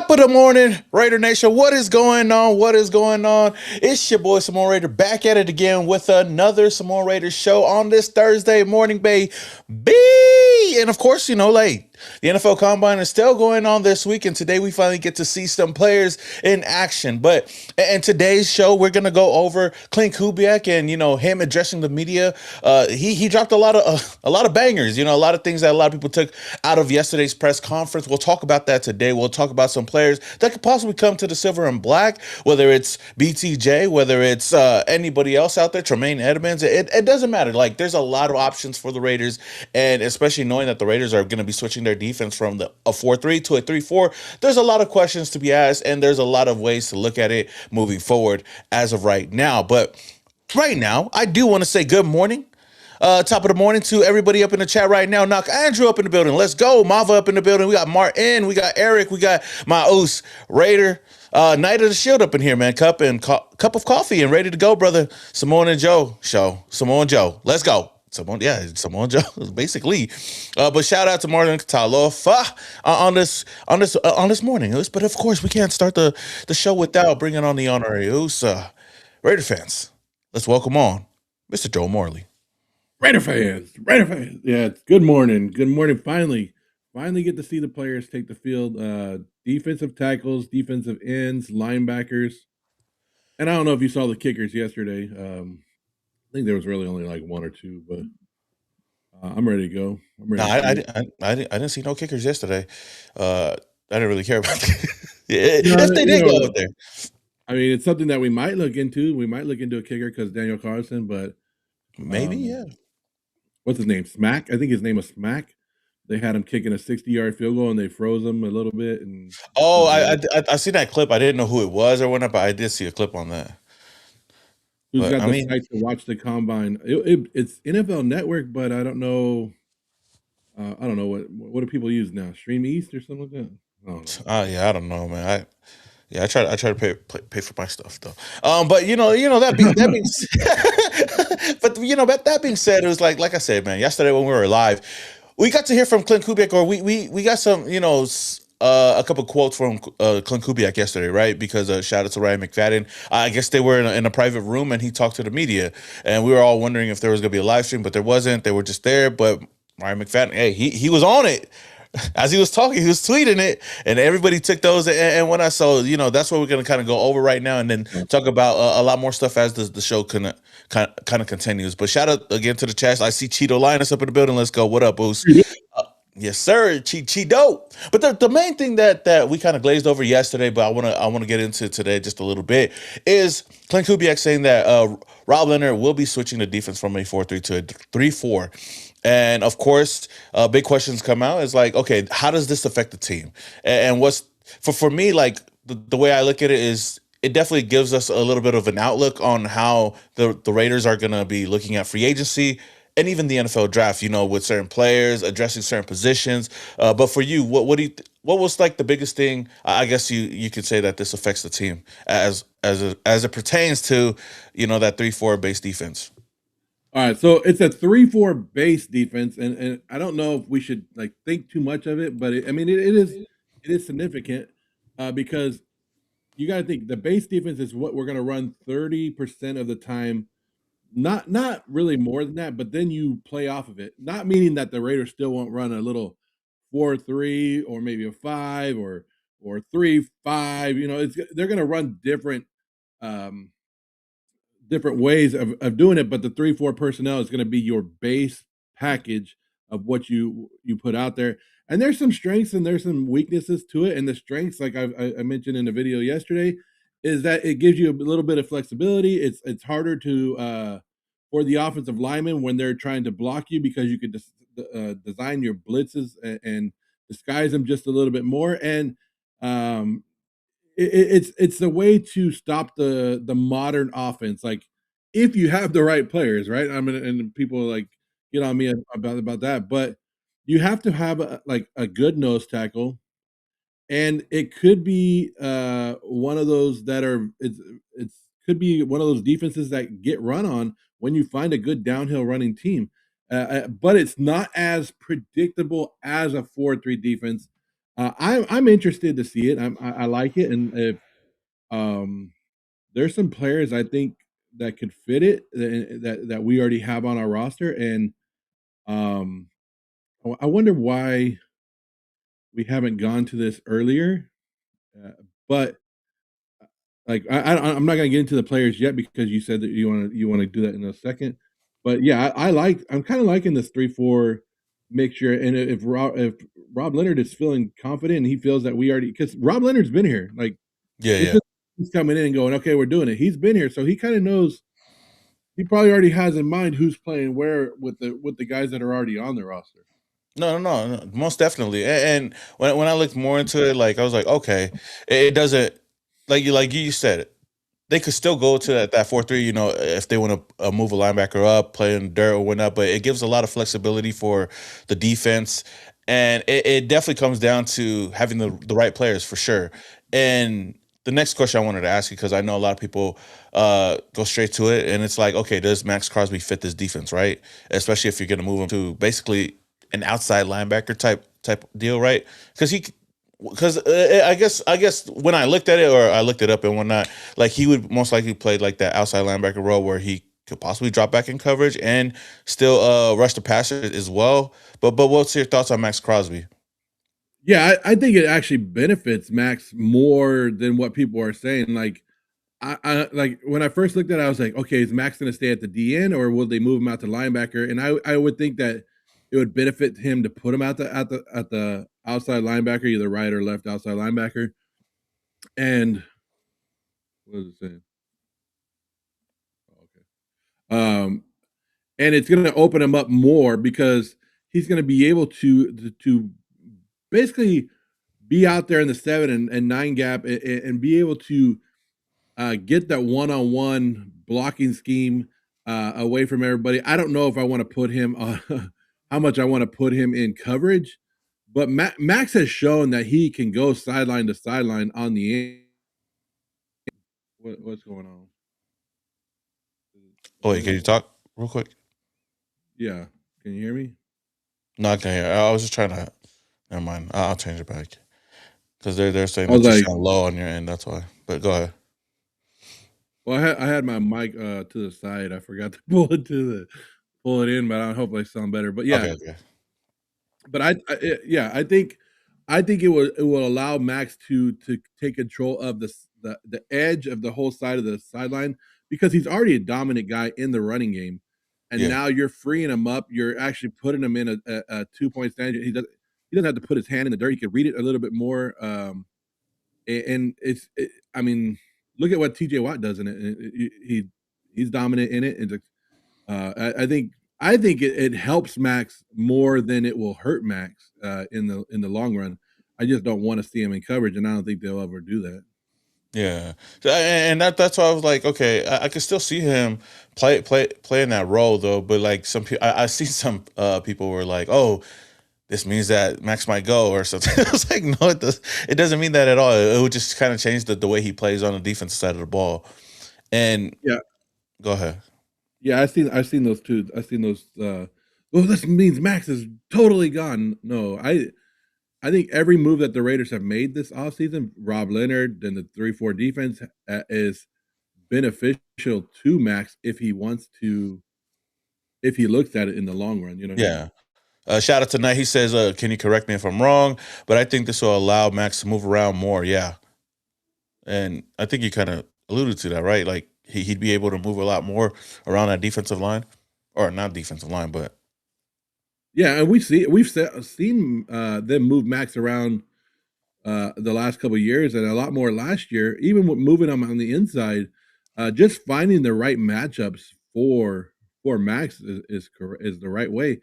Top of the morning, Raider Nation. What is going on? What is going on? It's your boy Samoan Raider back at it again with another Samoan Raider show on this Thursday morning, baby. And of course, the NFL Combine is still going on this week, and today we finally get to see some players in action. But in today's show, we're gonna go over Klint Kubiak and him addressing the media. He dropped a lot of bangers. A lot of things that a lot of people took out of yesterday's press conference. We'll talk about that today. We'll talk about some players that could possibly come to the silver and black, whether it's BTJ, whether it's anybody else out there, Tremaine Edmonds. It doesn't matter. Like, there's a lot of options for the Raiders, and especially knowing that the Raiders are going to be switching their defense from a 4-3 to a 3-4, there's a lot of questions to be asked, and there's a lot of ways to look at it moving forward as of right now. But right now, I do want to say good morning. Top of the morning to everybody up in the chat right now. Knock Andrew up in the building. Let's go. Mava up in the building. We got Martin. We got Eric. We got my Oos Raider. Knight of the Shield up in here, man. Cup of coffee and ready to go, brother. Simone and Joe show. Simone Joe. Let's go. Simone Joe, basically. But shout out to Martin Katalofa on this morning. But of course, we can't start the show without bringing on the honorary Oos. Raider fans, let's welcome on Mr. Joe Morley. Raider fans. Yeah, good morning. Good morning. Finally get to see the players take the field. Defensive tackles, defensive ends, linebackers. And I don't know if you saw the kickers yesterday. I think there was really only like one or two, but I'm ready to go. I didn't see no kickers yesterday. I didn't really care about that. If they did go out there. I mean, it's something that we might look into. We might look into a kicker because Daniel Carlson, but maybe, yeah. What's his name? Smack? I think his name was Smack. They had him kicking a 60-yard field goal, and they froze him a little bit. And I see that clip. I didn't know who it was or whatnot, but I did see a clip on that. Who's got the site to watch the combine? It's NFL Network, but I don't know. I don't know what do people use now? Stream East or something like that? I don't know, man. I try to pay for my stuff though. But that being but that being said, it was like I said, man. Yesterday when we were live, we got to hear from Klint Kubiak, or we got some a couple quotes from Klint Kubiak yesterday, right? Because shout out to Ryan McFadden. I guess they were in a private room and he talked to the media, and we were all wondering if there was gonna be a live stream, but there wasn't. They were just there, but Ryan McFadden, hey, he was on it. As he was talking, he was tweeting it, and everybody took those. And when I saw, that's what we're going to kind of go over right now, and then talk about a lot more stuff as the show kind of continues. But shout out again to the chat. I see Cheeto Linus up in the building. Let's go. What up, Boost? Yes, sir. Cheeto. But the main thing that we kind of glazed over yesterday, but I want to get into today just a little bit, is Klint Kubiak saying that Rob Leonard will be switching the defense from a 4-3 to a 3-4. And of course, big questions come out. Is like, okay, how does this affect the team? And what's for me, like the way I look at it is, it definitely gives us a little bit of an outlook on how the Raiders are going to be looking at free agency and even the NFL draft. With certain players addressing certain positions. But for you, what was like the biggest thing? I guess you could say that this affects the team as it pertains to that 3-4 base defense. All right, so it's a 3-4 base defense, and I don't know if we should think too much of it, but it is significant because you got to think the base defense is what we're going to run 30% of the time, not really more than that, but then you play off of it. Not meaning that the Raiders still won't run a little 4-3 or maybe a 5 or 3-5. They're going to run different ways of doing it, but the 3-4 personnel is going to be your base package of what you put out there. And there's some strengths and there's some weaknesses to it. And the strengths, like I mentioned in the video yesterday, is that it gives you a little bit of flexibility. It's harder to for the offensive linemen when they're trying to block you, because you could design your blitzes and disguise them just a little bit more. And it's a way to stop the modern offense, like if you have the right players, right? I mean, and people get on me about that, but you have to have a good nose tackle, and it could be one of those that are it's could be one of those defenses that get run on when you find a good downhill running team. But it's not as predictable as a 4-3 defense. I'm interested to see it. I like it, and if um, there's some players I think that could fit it that we already have on our roster, and um, I wonder why we haven't gone to this earlier. But like I'm not gonna get into the players yet because you said that you wanna do that in a second. But yeah, I'm kind of liking this 3-4 mixture. And if Rob Leonard is feeling confident and he feels that we already because Rob Leonard's been here, like Yeah, this yeah. is he's coming in and going, okay, we're doing it. He's been here, so he kind of knows. He probably already has in mind who's playing where with the guys that are already on the roster. No, no, no, no, most definitely. And when I looked more into it, like I was like, okay, it doesn't like you said, they could still go to that 4-3, if they want to move a linebacker up, play in dirt or whatnot. But it gives a lot of flexibility for the defense, and it definitely comes down to having the right players for sure. And the next question I wanted to ask you, because I know a lot of people go straight to it, and it's like, okay, does Maxx Crosby fit this defense, right? Especially if you're going to move him to basically an outside linebacker type deal, right? Because I guess when I looked at it or I looked it up and whatnot, like he would most likely play like that outside linebacker role where he could possibly drop back in coverage and still rush the passer as well. But what's your thoughts on Maxx Crosby? Yeah, I think it actually benefits Max more than what people are saying. Like I like when I first looked at it, I was like, okay, is Max going to stay at the DN or will they move him out to linebacker? And I would think that it would benefit him to put him at the outside linebacker, either right or left outside linebacker. And what was it saying? Oh, okay. And it's going to open him up more because he's going to be able to basically be out there in the 7 and 9 gap and be able to get that one-on-one blocking scheme away from everybody. I don't know if I want to put him how much I want to put him in coverage, but Max has shown that he can go sideline to sideline on the end. What's going on? Oh, Is wait, it? can you talk real quick? Yeah. Can you hear me? No, I can hear. I was just trying to. Never mind. I'll change it back because they're saying I was that you like, sound low on your end. That's why. But go ahead. well, I had my mic to the side. I forgot to pull it in, but I hope I sound better. But yeah, Okay, okay. but yeah, I think it will allow Max to take control of the edge of the whole side of the sideline because he's already a dominant guy in the running game, and Yeah, now you're freeing him up. You're actually putting him in a 2 point stand. He doesn't have to put his hand in the dirt. He can read it a little bit more. And I mean, look at what T.J. Watt does in it. He's dominant in it. And I think it helps Max more than it will hurt Max in the long run. I just don't want to see him in coverage, and I don't think they'll ever do that. yeah. And that's why I was like, okay, I can still see him playing that role though. But like some people, I see some people were like, oh, this means that Max might go or something. I was like, no, it doesn't mean that at all. It would just kind of change the way he plays on the defensive side of the ball. And Yeah, go ahead. yeah, I've seen those too. I've seen those. Well, this means Max is totally gone. No, I think every move that the Raiders have made this offseason, Rob Leonard and the 3-4 defense is beneficial to Max if he looks at it in the long run. You know what I mean? Yeah. Shout out to Knight. He says, can you correct me if I'm wrong? But I think this will allow Max to move around more. Yeah. And I think you kind of alluded to that, right? Like he'd be able to move a lot more around that defensive line, or not defensive line, but Yeah, and seen them move Max around the last couple of years, and a lot more last year. Even with moving him on the inside, just finding the right matchups for Max is the right way.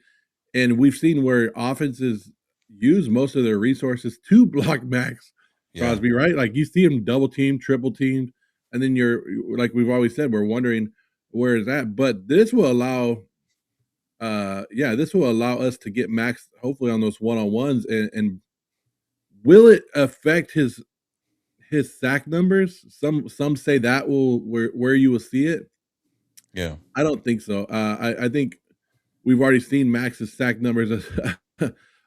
And we've seen where offenses use most of their resources to block Max yeah, Crosby, right? Like you see him double team, triple team, and then you're like we've always said, we're wondering where is that. But this will allow us to get Max hopefully on those one-on-ones. And will it affect his sack numbers? Some say that will where you will see it. yeah, I don't think so. I think we've already seen Max's sack numbers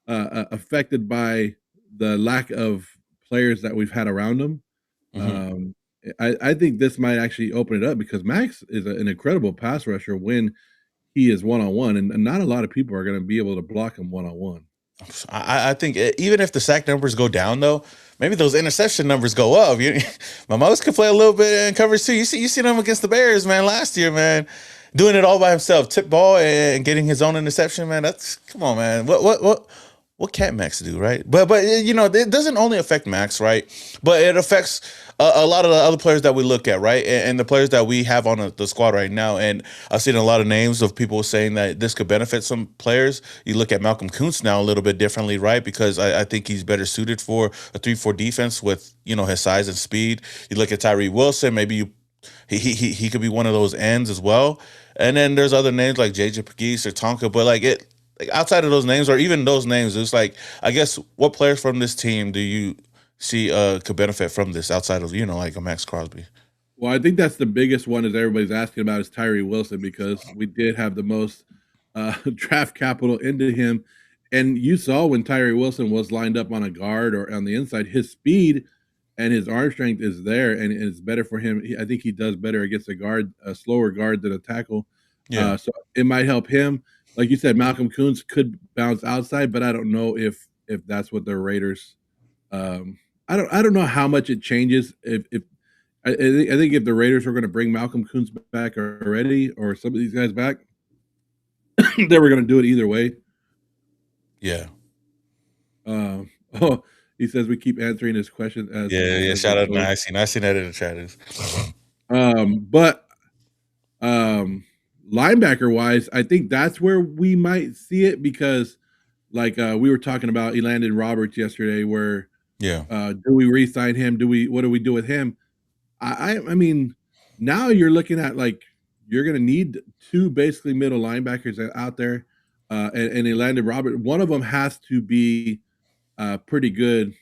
affected by the lack of players that we've had around him. Mm-hmm. I think this might actually open it up because Maxx is an incredible pass rusher when he is one-on-one, and not a lot of people are going to be able to block him one-on-one. I think even if the sack numbers go down, though, maybe those interception numbers go up. Mahomes could play a little bit in coverage too. You see them against the Bears, man, last year, man, doing it all by himself, tip ball and getting his own interception, man. That's come on, man. What can't Maxx do, right? But it doesn't only affect Maxx, right? But it affects a lot of the other players that we look at, right? And the players that we have on the squad right now. And I've seen a lot of names of people saying that this could benefit some players. You look at Malcolm Kuntz now a little bit differently, right? Because I think he's better suited for a 3-4 defense with his size and speed. You look at Tyree Wilson, maybe he could be one of those ends as well. And then there's other names like JJ Pegues or Tonka, but like outside of those names or even those names, it's like I guess what players from this team do you see could benefit from this outside of like a Maxx Crosby? Well, I think that's the biggest one is everybody's asking about is Tyree Wilson because we did have the most draft capital into him. And you saw when Tyree Wilson was lined up on a guard or on the inside, his speed and his arm strength is there and it's better for him. I think he does better against a slower guard than a tackle. Yeah. So it might help him. Like you said, Malcolm Kuntz could bounce outside, but I don't know if that's what the Raiders. I don't know how much it changes. If I think if the Raiders were going to bring Malcolm Kuntz back already, or some of these guys back, they were going to do it either way. Yeah. Oh, he says we keep answering his question. Yeah. Shout out to I seen that in the chat. But linebacker wise, I think that's where we might see it because, like we were talking about Elandon Roberts yesterday, where do we re-sign him? What do we do with him? I mean, now you're looking at like you're going to need two basically middle linebackers out there, and Elandon Roberts. One of them has to be pretty good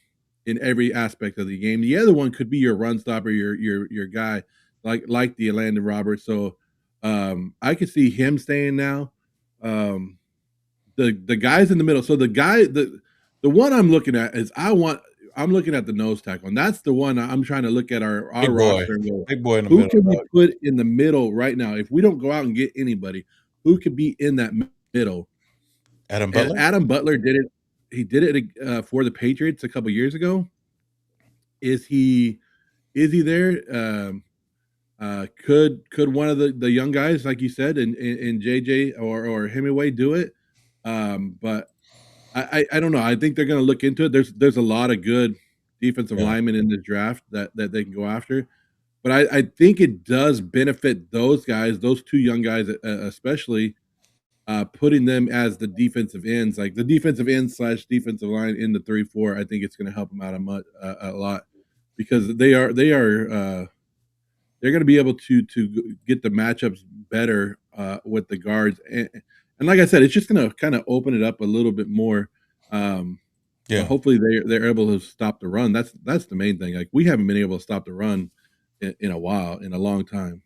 in every aspect of the game. The other one could be your run stopper, your guy like the Elandon Roberts. So I could see him staying now. The guys in the middle. So the one I'm looking at is I'm looking at the nose tackle, and that's the one I'm trying to look at our roster and go, big boy in the who middle. Can we put in the middle right now? If we don't go out and get anybody, who could be in that middle? Adam Butler. And Adam Butler did it. He did it for the Patriots a couple years ago. Is he there? Could one of the young guys, like you said, and JJ or Hemingway do it? But I don't know. I think they're going to look into it. There's a lot of good defensive linemen in the draft that they can go after. But I think it does benefit those guys, those two young guys especially, putting them as the defensive ends, like the defensive end / defensive line in the 3-4. I think it's going to help them out a lot because they're going to be able to get the matchups better with the guards. And like I said, it's just going to kind of open it up a little bit more. Hopefully they're able to stop the run. That's the main thing. Like we haven't been able to stop the run in a while, in a long time.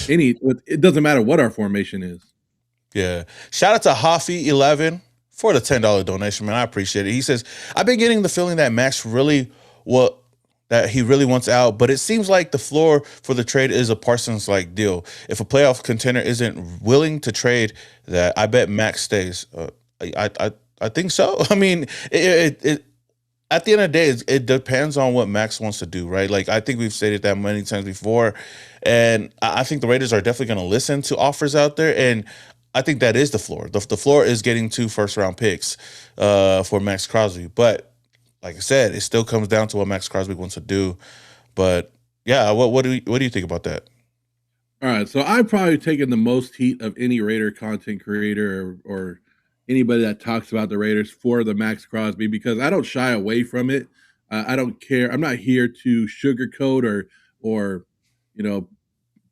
It doesn't matter what our formation is. Yeah. Shout out to Hoffy11 for the $10 donation, man. I appreciate it. He says, I've been getting the feeling that Maxx that he really wants out, but it seems like the floor for the trade is a Parsons-like deal. If a playoff contender isn't willing to trade that, I bet Maxx stays. I think so. I mean, it at the end of the day, it depends on what Maxx wants to do, right? Like I think we've stated that many times before, and I think the Raiders are definitely going to listen to offers out there, and I think that is the floor. The floor is getting 2 first-round picks for Maxx Crosby, but like I said, it still comes down to what Maxx Crosby wants to do. But yeah, what do you think about that? All right, so I've probably taken the most heat of any Raider content creator or anybody that talks about the Raiders for the Maxx Crosby because I don't shy away from it. I don't care. I'm not here to sugarcoat or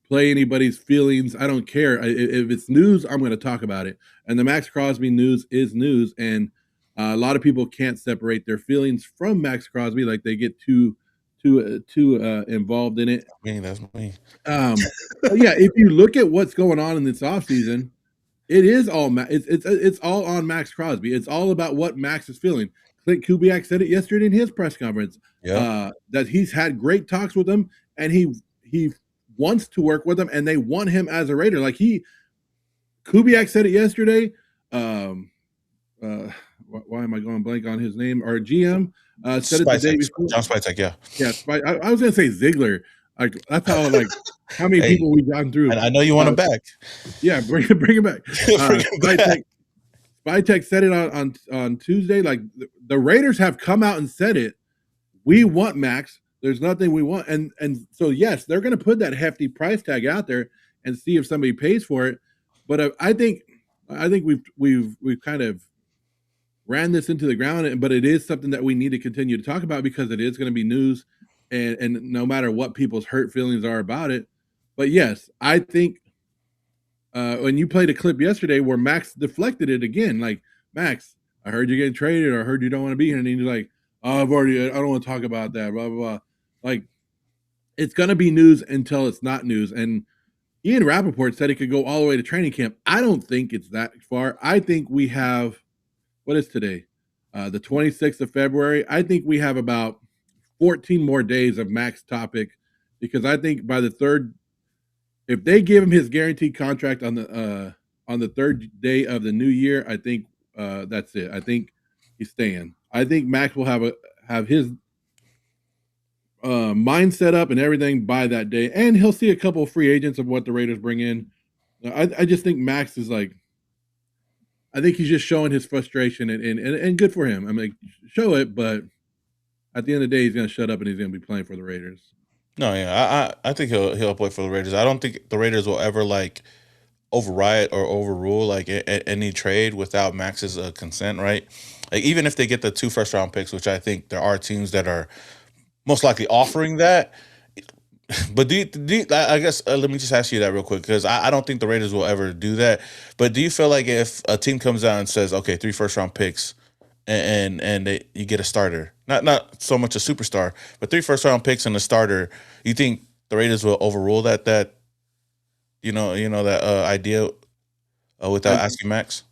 play anybody's feelings. I don't care. If it's news, I'm going to talk about it. And the Maxx Crosby news is news, and a lot of people can't separate their feelings from Maxx Crosby. Like they get too involved in it. That's me. If you look at what's going on in this offseason, it is all it's all on Maxx Crosby. It's all about what Maxx is feeling. Klint Kubiak said it yesterday in his press conference, Yeah. that he's had great talks with them, and he wants to work with them, and they want him as a Raider. Like Kubiak said it yesterday. Why am I going blank on his name? Our GM said it the day before. John Spytek, yeah. Yeah, I was gonna say Ziegler. Like that's how many Hey, people we've gotten through. I know you want him back. Yeah, bring it back. Bring him back. Spytek said it on Tuesday. Like the Raiders have come out and said it. We want Max. There's nothing we want, and so yes, they're going to put that hefty price tag out there and see if somebody pays for it. But I think we've kind of ran this into the ground, but it is something that we need to continue to talk about because it is going to be news, and no matter what people's hurt feelings are about it. But yes, I think when you played a clip yesterday where Max deflected it again, like, Max, I heard you're getting traded, or I heard you don't want to be here, and he's like, oh, I don't want to talk about that, blah, blah, blah. Like, it's going to be news until it's not news. And Ian Rappaport said it could go all the way to training camp. I don't think it's that far. I think we have, what is today? The 26th of February. I think we have about 14 more days of Max topic, because I think by the third, if they give him his guaranteed contract on the third day of the new year, I think that's it. I think he's staying. I think Max will have his mind set up and everything by that day, and he'll see a couple of free agents of what the Raiders bring in. I just think Max is like, I think he's just showing his frustration, and good for him. I'm like, show it, but at the end of the day, he's going to shut up and he's going to be playing for the Raiders. No, yeah, I think he'll play for the Raiders. I don't think the Raiders will ever like override or overrule like any trade without Max's consent, right? Like even if they get the 2 first-round picks, which I think there are teams that are most likely offering that. But I guess let me just ask you that real quick, because I don't think the Raiders will ever do that. But do you feel like if a team comes out and says, okay, 3 first-round picks, and you get a starter, not so much a superstar, but 3 first-round picks and a starter, you think the Raiders will overrule that that idea without asking Max?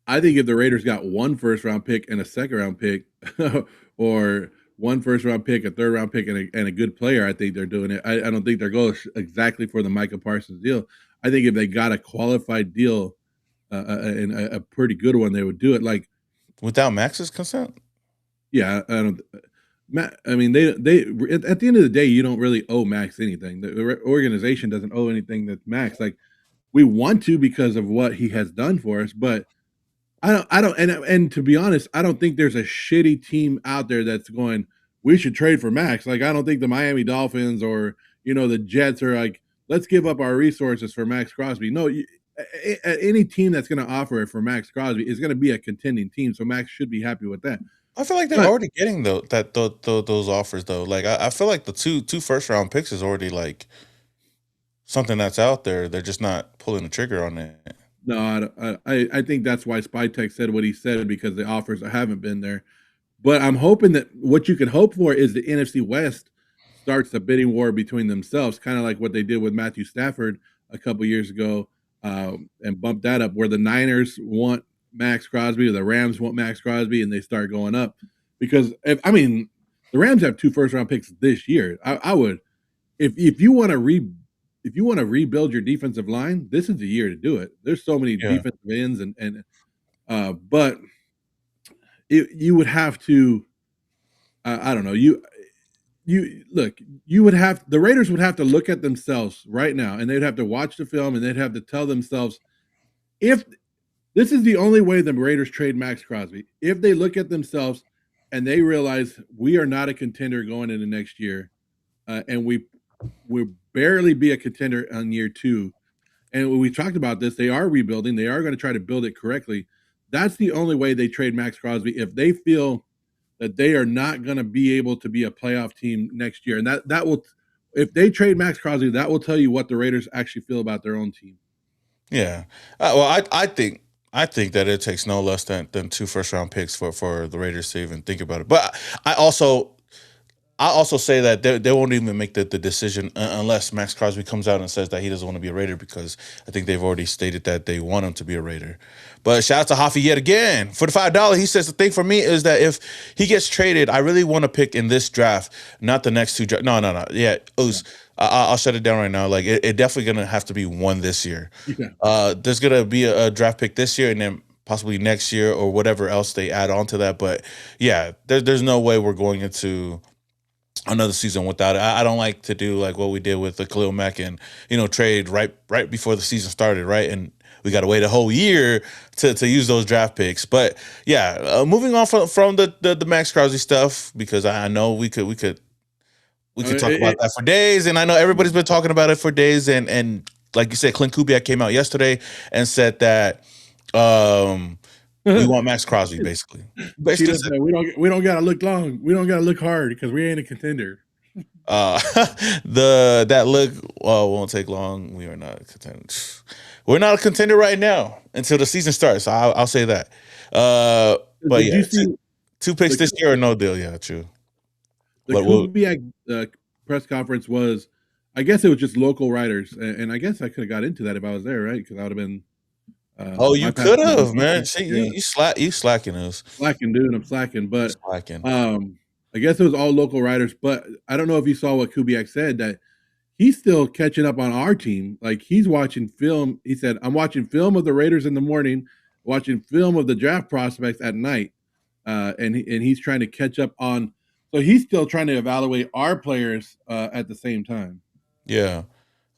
I think if the Raiders got 1 first-round pick and a second-round pick, or 1 first-round pick, a third-round pick, and a good player, I think they're doing it. I don't think they're going exactly for the Micah Parsons deal. I think if they got a qualified deal and a pretty good one, they would do it. Like, without Max's consent? Yeah, I don't. I mean, they at the end of the day, you don't really owe Max anything. The organization doesn't owe anything that's Max. Like, we want to because of what he has done for us, but I don't, and to be honest, I don't think there's a shitty team out there that's going, we should trade for Max. Like, I don't think the Miami Dolphins or the Jets are like, let's give up our resources for Maxx Crosby. No, any team that's going to offer it for Maxx Crosby is going to be a contending team, so Max should be happy with that. I feel like they're already getting those offers though. Like I feel like the two first-round picks is already like something that's out there. They're just not pulling the trigger on it. No, I think that's why Spytek said what he said, because the offers haven't been there. But I'm hoping that what you can hope for is the NFC West starts a bidding war between themselves, kind of like what they did with Matthew Stafford a couple years ago, and bump that up, where the Niners want Maxx Crosby or the Rams want Maxx Crosby, and they start going up. Because the Rams have 2 first-round picks this year. I would, if you want to rebuild your defensive line, this is the year to do it. There's so many defensive ends, but you would have to, I don't know, the Raiders would have to look at themselves right now, and they'd have to watch the film, and they'd have to tell themselves, if this is the only way the Raiders trade Maxx Crosby, if they look at themselves and they realize we are not a contender going into next year, and we'll barely be a contender on year 2. And when we talked about this, they are rebuilding. They are going to try to build it correctly. That's the only way they trade Maxx Crosby, if they feel that they are not going to be able to be a playoff team next year. And that will, if they trade Maxx Crosby, that will tell you what the Raiders actually feel about their own team. Yeah. Well, I think that it takes no less than 2 first-round picks for the Raiders to even think about it. But I also, I also say that they won't even make the decision unless Maxx Crosby comes out and says that he doesn't want to be a Raider, because I think they've already stated that they want him to be a Raider. But shout out to Hoffy yet again for the $5. He says the thing for me is that if he gets traded, I really want to pick in this draft, not the next two draft. No. Yeah, Oos, I'll shut it down right now. Like it definitely gonna have to be one this year. Yeah. There's gonna be a draft pick this year, and then possibly next year or whatever else they add on to that. But yeah, there's no way we're going into another season without it. I don't like to do like what we did with the Khalil Mack and trade right before the season started, right? And we got to wait a whole year to use those draft picks. But yeah, moving on from the Maxx Crosby stuff, because I know we could talk about that for days, and I know everybody's been talking about it for days. And like you said, Klint Kubiak came out yesterday and said that we want Maxx Crosby, basically. Basically, said, we don't gotta look long. We don't gotta look hard because we ain't a contender. That look won't take long. We are not a contender. We're not a contender right now until the season starts. So I'll say that. But Did yeah, you see two picks this year or no deal? Yeah, true. The Kubiak press conference was, I guess it was just local writers, and I guess I could have got into that if I was there, right? Because I would have been. You could have, man. See, you slacking us. Slacking, dude. I'm slacking, but slacking. I guess it was all local writers, but I don't know if you saw what Kubiak said, that he's still catching up on our team. Like, he's watching film. He said, "I'm watching film of the Raiders in the morning, watching film of the draft prospects at night," and he's trying to catch up on. So he's still trying to evaluate our players at the same time. Yeah.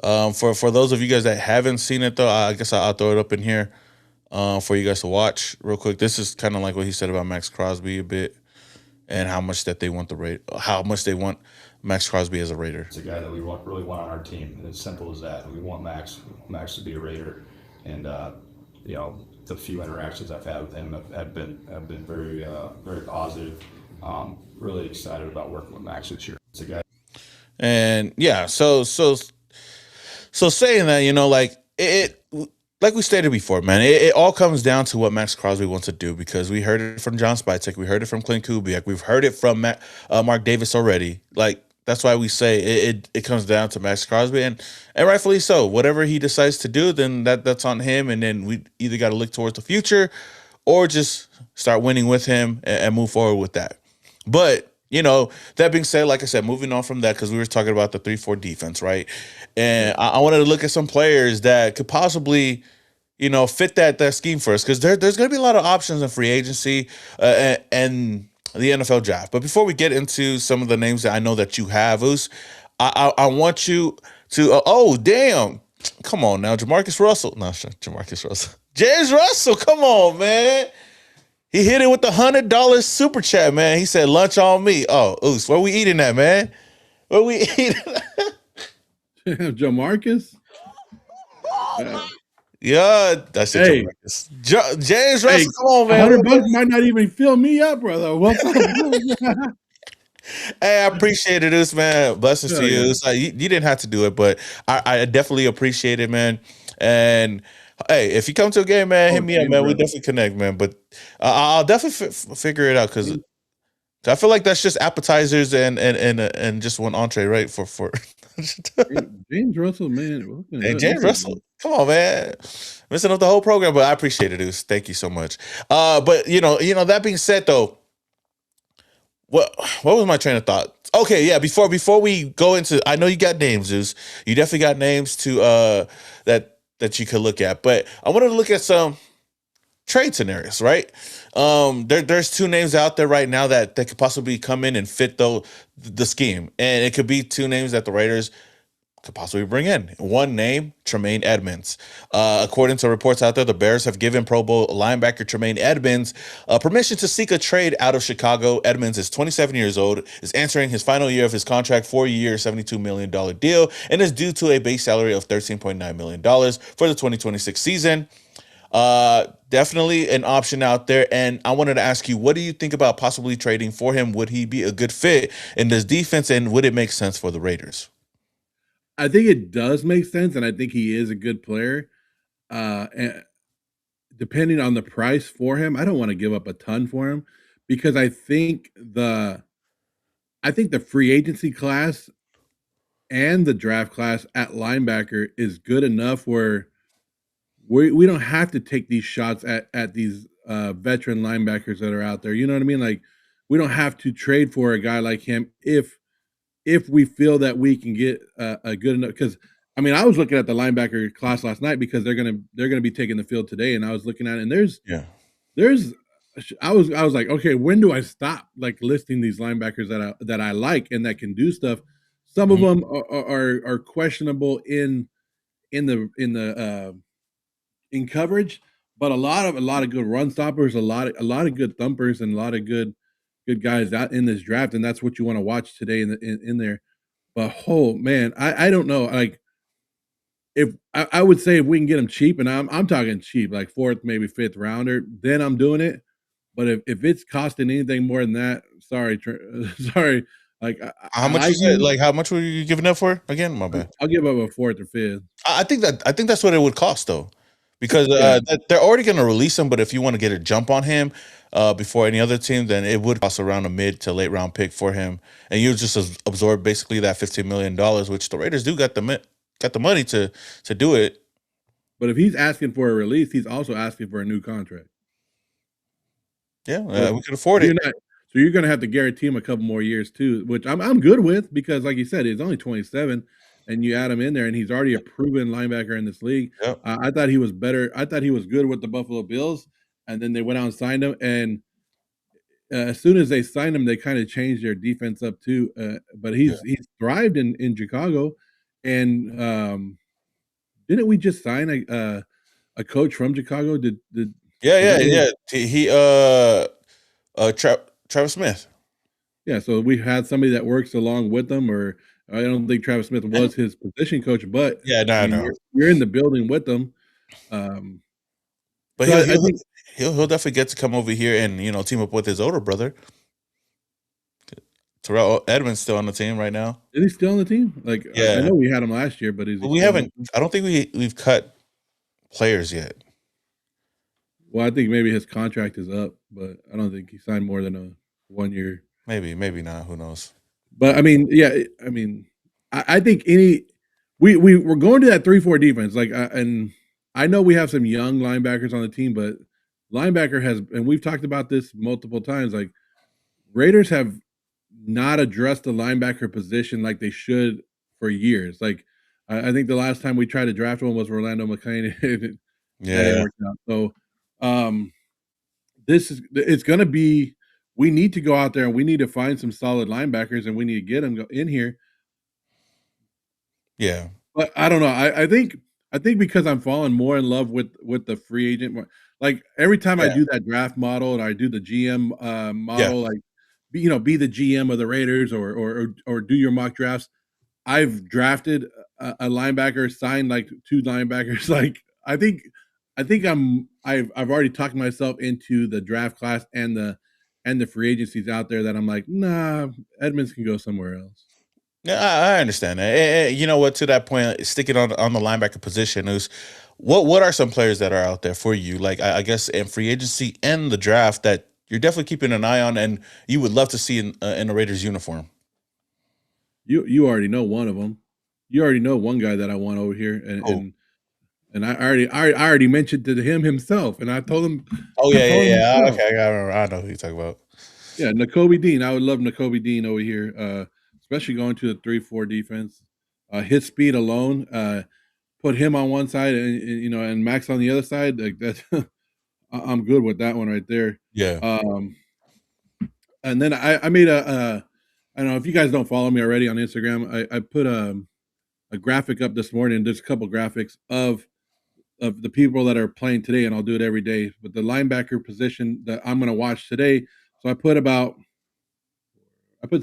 For those of you guys that haven't seen it, though, I guess I'll throw it up in here for you guys to watch real quick. This is kind of like what he said about Maxx Crosby a bit, and how much that they want how much they want Maxx Crosby as a Raider. It's a guy that we really want on our team. It's simple as that. We want Maxx to be a Raider, and the few interactions I've had with him have been very very positive. Really excited about working with Maxx this year. It's a guy. And yeah, so saying that, like it like we stated before, man, it all comes down to what Maxx Crosby wants to do, because we heard it from John Spytek, we heard it from Klint Kubiak, we've heard it from Mark Davis already. Like, that's why we say it comes down to Maxx Crosby, and rightfully so. Whatever he decides to do, then that's on him, and then we either got to look towards the future or just start winning with him and move forward with that. But that being said, like I said, moving on from that, because we were talking about the 3-4 defense, right? And I wanted to look at some players that could possibly, fit that scheme for us, because there's going to be a lot of options in free agency and the NFL draft. But before we get into some of the names that I know that you have, Oos, I want you to. Oh, damn! Come on now, Jamarcus Russell. No, Jamarcus Russell. James Russell. Come on, man. He hit it with the $100 super chat, man. He said, "Lunch on me." Oh, Oos, where we eating at, man? Where we eating? Jamarcus? Yeah, that's it. Hey. James Russell, come on, man. $100 might not even fill me up, brother. What's up? Hey, I appreciate it, Oos, man. Blessings to you. It's like, you didn't have to do it, but I definitely appreciate it, man. And hey, if you come to a game, man, hit me up, man. We definitely connect, man. But I'll definitely figure it out, because I feel like that's just appetizers and just one entree, right? For James Russell, man. Hey, James Russell, come on, man. Missing up the whole program, but I appreciate it, Oos. Thank you so much. But that being said, though, what was my train of thought? Okay, yeah. Before we go into, I know you got names, Oos. You definitely got names to that you could look at, but I wanted to look at some trade scenarios, right? There's two names out there right now that could possibly come in and fit the scheme, and it could be two names that the Raiders could possibly bring in. One name, Tremaine Edmunds. According to reports out there, the Bears have given Pro Bowl linebacker Tremaine Edmunds permission to seek a trade out of Chicago. Edmunds is 27 years old, is entering his final year of his contract, 4-year, $72 million deal, and is due to a base salary of $13.9 million for the 2026 season. Definitely an option out there. And I wanted to ask you, what do you think about possibly trading for him? Would he be a good fit in this defense, and would it make sense for the Raiders? I think it does make sense, and I think he is a good player. And depending on the price for him, I don't want to give up a ton for him, because I think I think the free agency class and the draft class at linebacker is good enough where we don't have to take these shots at these veteran linebackers that are out there. You know what I mean? Like we don't have to trade for a guy like him if we feel that we can get a good enough. Because I mean, I was looking at the linebacker class last night because they're gonna be taking the field today, and I was looking at it, and there's I was like, okay, when do I stop like listing these linebackers that I like and that can do stuff? Some of them are questionable in in coverage, but a lot of good run stoppers, a lot of good thumpers, and a lot of good guys out in this draft, and that's what you want to watch today in there. But oh man, I don't know. Like if I would say if we can get them cheap, and I'm talking cheap, like fourth, maybe fifth rounder, then I'm doing it. But if it's costing anything more than that, sorry, sorry. Like How I much like you said? you. Like how much were you giving up for again? My bad. I'll give up a fourth or fifth. I think that's what it would cost though, because Yeah, they're already going to release him. But if you want to get a jump on him before any other team, then it would cost around a mid to late round pick for him, and you just absorb basically that $15 million, which the Raiders do got the money to do it. but if he's asking for a release, he's also asking for a new contract. Yeah, So we could afford you're it. not. So you're going to have to guarantee him a couple more years too, which I'm good with because, like you said, he's only 27, and you add him in there, and he's already a proven linebacker in this league. Yep. I thought he was better. I thought he was good with the Buffalo Bills, and then they went out and signed him. And as soon as they signed him, they kind of changed their defense up too. But Yeah. he's thrived in Chicago, and didn't we just sign a coach from Chicago? Did Yeah, was yeah, that one? yeah. He Travis Smith. Yeah, so we had somebody that works along with them, or I don't think Travis Smith was his position coach, but Yeah, I no, mean, no. you're in the building with them. Um, But so I think he'll definitely get to come over here and team up with his older brother. Terrell Edmonds still on the team right now. is he still on the team? Like I Yeah, know we had him last year, but is he but we still on the haven't. team? I don't think we've cut players yet. Well, I think maybe his contract is up, but I don't think he signed more than a 1 year. Maybe not. Who knows? But I mean, yeah, I mean, I think we're going to that 3-4 defense, like, and I know we have some young linebackers on the team, but linebacker has, and we've talked about this multiple times, like Raiders have not addressed the linebacker position like they should for years. Like I think the last time we tried to draft one was Orlando McClain, and that didn't Yeah, work out. So it's going to be. We need to go out there and we need to find some solid linebackers and we need to get them in here. yeah, But I don't know. I think because I'm falling more in love with the free agent. Like every time I yeah, do that draft model and I do the GM yeah. model, like be the GM of the Raiders or do your mock drafts. I've drafted a linebacker, signed like two linebackers. Like I've already talked myself into the draft class and the free agencies out there that I'm like, nah, Edmonds can go somewhere else. Yeah, I understand that. And you know what? To that point, sticking on the linebacker position is what are some players that are out there for you? Like I guess in free agency and the draft that you're definitely keeping an eye on, and you would love to see in a Raiders uniform. You already know one of them. You already know one guy that I want over here, and Oh, and and I already mentioned to him himself, and I told him oh I yeah, told yeah, him yeah. himself. Okay, I remember. I know who you talk about. Yeah, Nakobe Dean. I would love Nakobe Dean over here, especially going to the 3-4 defense. His speed alone, put him on one side and Max on the other side. Like that, I'm good with that one right there. Yeah, And then I made I don't know if you guys don't follow me already on Instagram. I put a graphic up this morning. There's a couple graphics of the people that are playing today, and I'll do it every day. But the linebacker position that I'm going to watch today, so I put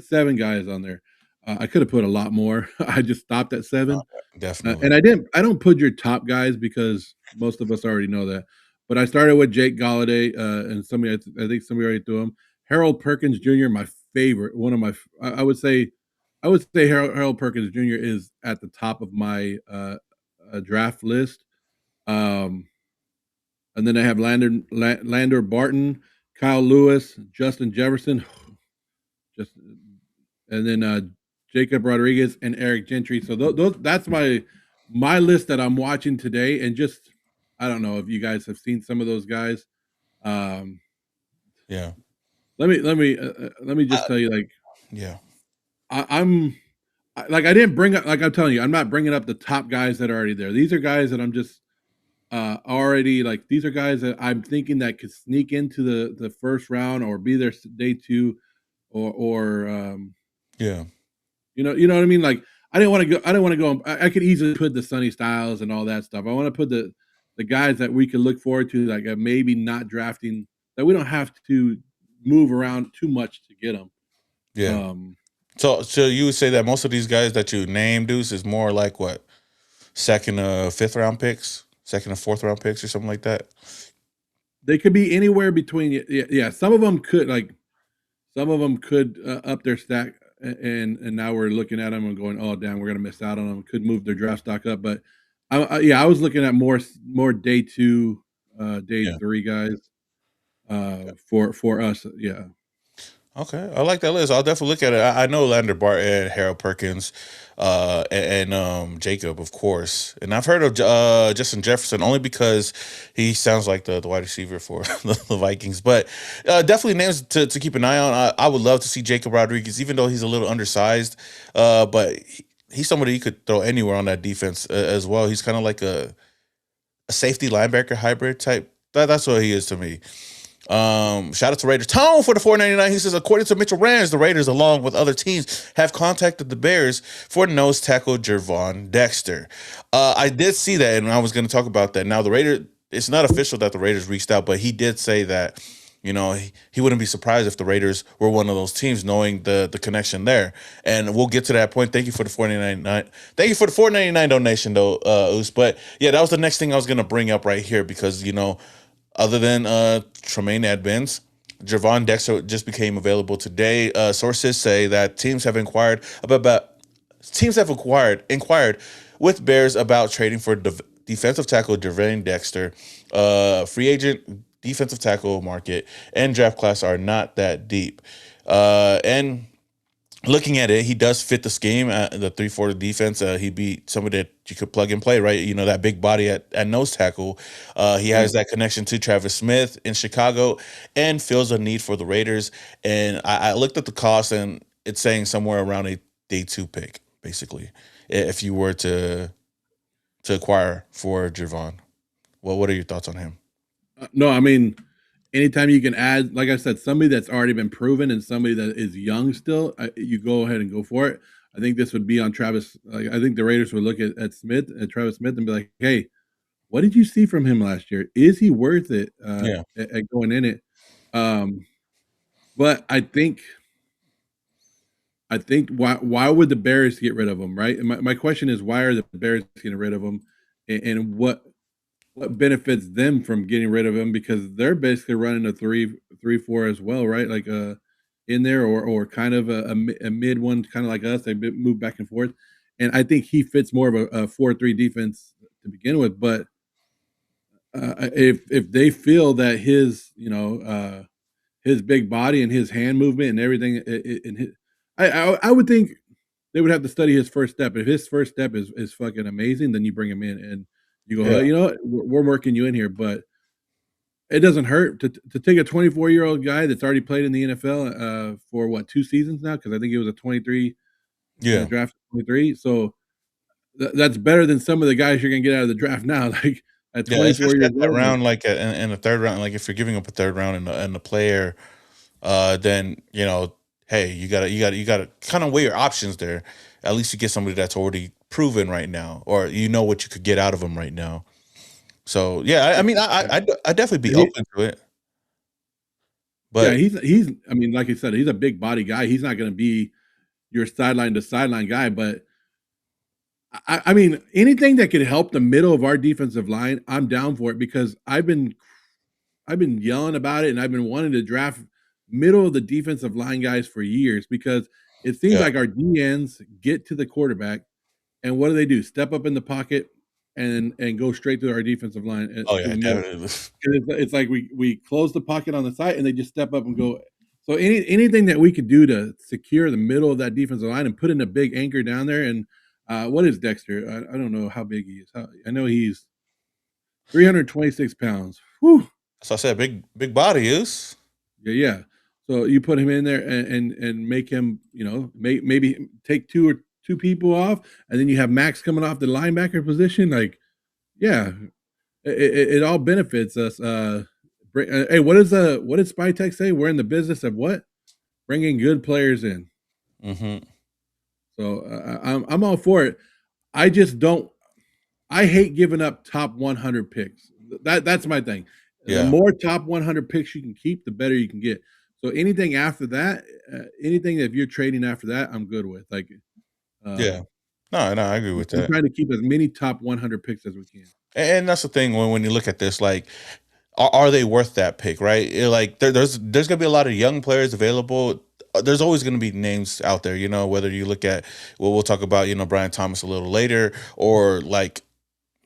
7 guys on there. I could have put a lot more. I just stopped at 7, definitely. and I didn't. I don't put your top guys because most of us already know that. But I started with Jake Galladay, and somebody I think somebody already threw him. Harold Perkins Jr. My favorite, one of my. I would say Harold Perkins Jr. is at the top of my draft list. Um, and then I have Lander Barton, Kyle Lewis, Justin Jefferson. Just and then Jacob Rodriguez and Eric Gentry. So that's my list that I'm watching today. And just I don't know if you guys have seen some of those guys. Yeah. Let me just tell you, like, Yeah. I'm like, I didn't bring up, like I'm telling you, I'm not bringing up the top guys that are already there. These are guys that I'm just already, like, these are guys that I'm thinking that could sneak into the first round or be there day 2 or Yeah. you know what I mean? Like, I didn't want to go. I could easily put the Sonny Styles and all that stuff. I want to put the guys that we could look forward to, like, maybe not drafting, that we don't have to move around too much to get them. Yeah. So you would say that most of these guys that you named, Deuce, is more like what, second or fifth round picks, second or fourth round picks, or something like that. They could be anywhere between. Yeah. Some of them could up their stack, and now we're looking at them and going, oh damn, we're gonna miss out on them. Could move their draft stock up, but I was looking at more day 2, day Yeah. 3 guys for us. Yeah. Okay, I like that list. I'll definitely look at it. I know Lander Barton, Harold Perkins, and Jacob, of course. And I've heard of Justin Jefferson only because he sounds like the wide receiver for the Vikings. But definitely names to keep an eye on. I would love to see Jacob Rodriguez, even though he's a little undersized. But he's somebody you could throw anywhere on that defense as well. He's kind of like a safety linebacker hybrid type. That's what he is to me. Shout out to Raiders. Tone for the 499. He says, according to Mitchell Rams, the Raiders, along with other teams, have contacted the Bears for nose tackle Gervon Dexter. I did see that, and I was going to talk about that. Now, the Raiders, it's not official that the Raiders reached out, but he did say that, he wouldn't be surprised if the Raiders were one of those teams, knowing the connection there. And we'll get to that point. Thank you for the 499. Thank you for the 499 donation, though, Oos. But yeah, that was the next thing I was going to bring up right here because, other than Tremaine Edmonds, Gervon Dexter just became available today. Sources say that teams have inquired with Bears about trading for defensive tackle Gervon Dexter. Free agent defensive tackle market and draft class are not that deep. And looking at it, he does fit the scheme at the 3-4 defense. He'd be somebody that you could plug and play, right? That big body at nose tackle. He has that connection to Travis Smith in Chicago and feels a need for the Raiders. And I looked at the cost, and it's saying somewhere around a day 2 pick, basically, if you were to acquire for Gervon. Well, what are your thoughts on him? No, I mean, anytime you can add, like I said, somebody that's already been proven and somebody that is young still, you go ahead and go for it. I think this would be on Travis. Like, I think the Raiders would look at Travis Smith, and be like, "Hey, what did you see from him last year? Is he worth it? At going in it?" But I think why would the Bears get rid of him? Right. And my question is, why are the Bears getting rid of him, and what benefits them from getting rid of him, because they're basically running a 3-4 as well, right? Like in there, or kind of a mid one, kind of like us. They move back and forth, and I think he fits more of a 4-3 defense to begin with. But if they feel that his big body and his hand movement and everything, I would think they would have to study his first step. If his first step is fucking amazing, then you bring him in and you go, we're working you in here. But it doesn't hurt to take a 24-year-old guy that's already played in the NFL for 2 seasons now, because I think he was a 23 draft 23. So that's better than some of the guys you're gonna get out of the draft now. Like at 24 years that old, round, like in the third round, like if you're giving up a third round and the player, then hey, you gotta kind of weigh your options there. At least you get somebody that's already proven right now, or what you could get out of them right now. So yeah, I mean, I definitely be open to it. But yeah, he's. I mean, like I said, he's a big body guy. He's not going to be your sideline to sideline guy, but I mean, anything that could help the middle of our defensive line, I'm down for it, because I've been yelling about it, and I've been wanting to draft middle of the defensive line guys for years, because it seems like our DNs get to the quarterback, and what do? Step up in the pocket and go straight to our defensive line. Oh yeah, definitely. It's like we close the pocket on the side, and they just step up and go So anything that we could do to secure the middle of that defensive line and put in a big anchor down there. And what is Dexter? I don't know how big he is. I know he's 326 pounds. Whew. So I said, big body is. Yeah. So you put him in there and make him, maybe take two people off, and then you have Maxx coming off the linebacker position. Like, yeah, it all benefits us. Hey, what does Spytech say? We're in the business of what? Bringing good players in. Mm-hmm. So I'm all for it. I just don't. I hate giving up top 100 picks. That's my thing. Yeah. The more top 100 picks you can keep, the better you can get. So anything after that, anything that if you're trading after that, I'm good with. Like, yeah. No, I agree with I'm that. trying to keep as many top 100 picks as we can. And that's the thing when you look at this, like, are they worth that pick, right? Like, there's gonna be a lot of young players available. There's always going to be names out there, whether you look at, well, we'll talk about, Brian Thomas a little later, or like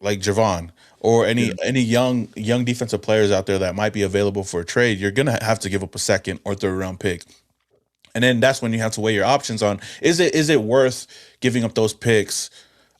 Javon, or any young defensive players out there that might be available for a trade. You're going to have to give up a second or third round pick. And then that's when you have to weigh your options on, is it worth giving up those picks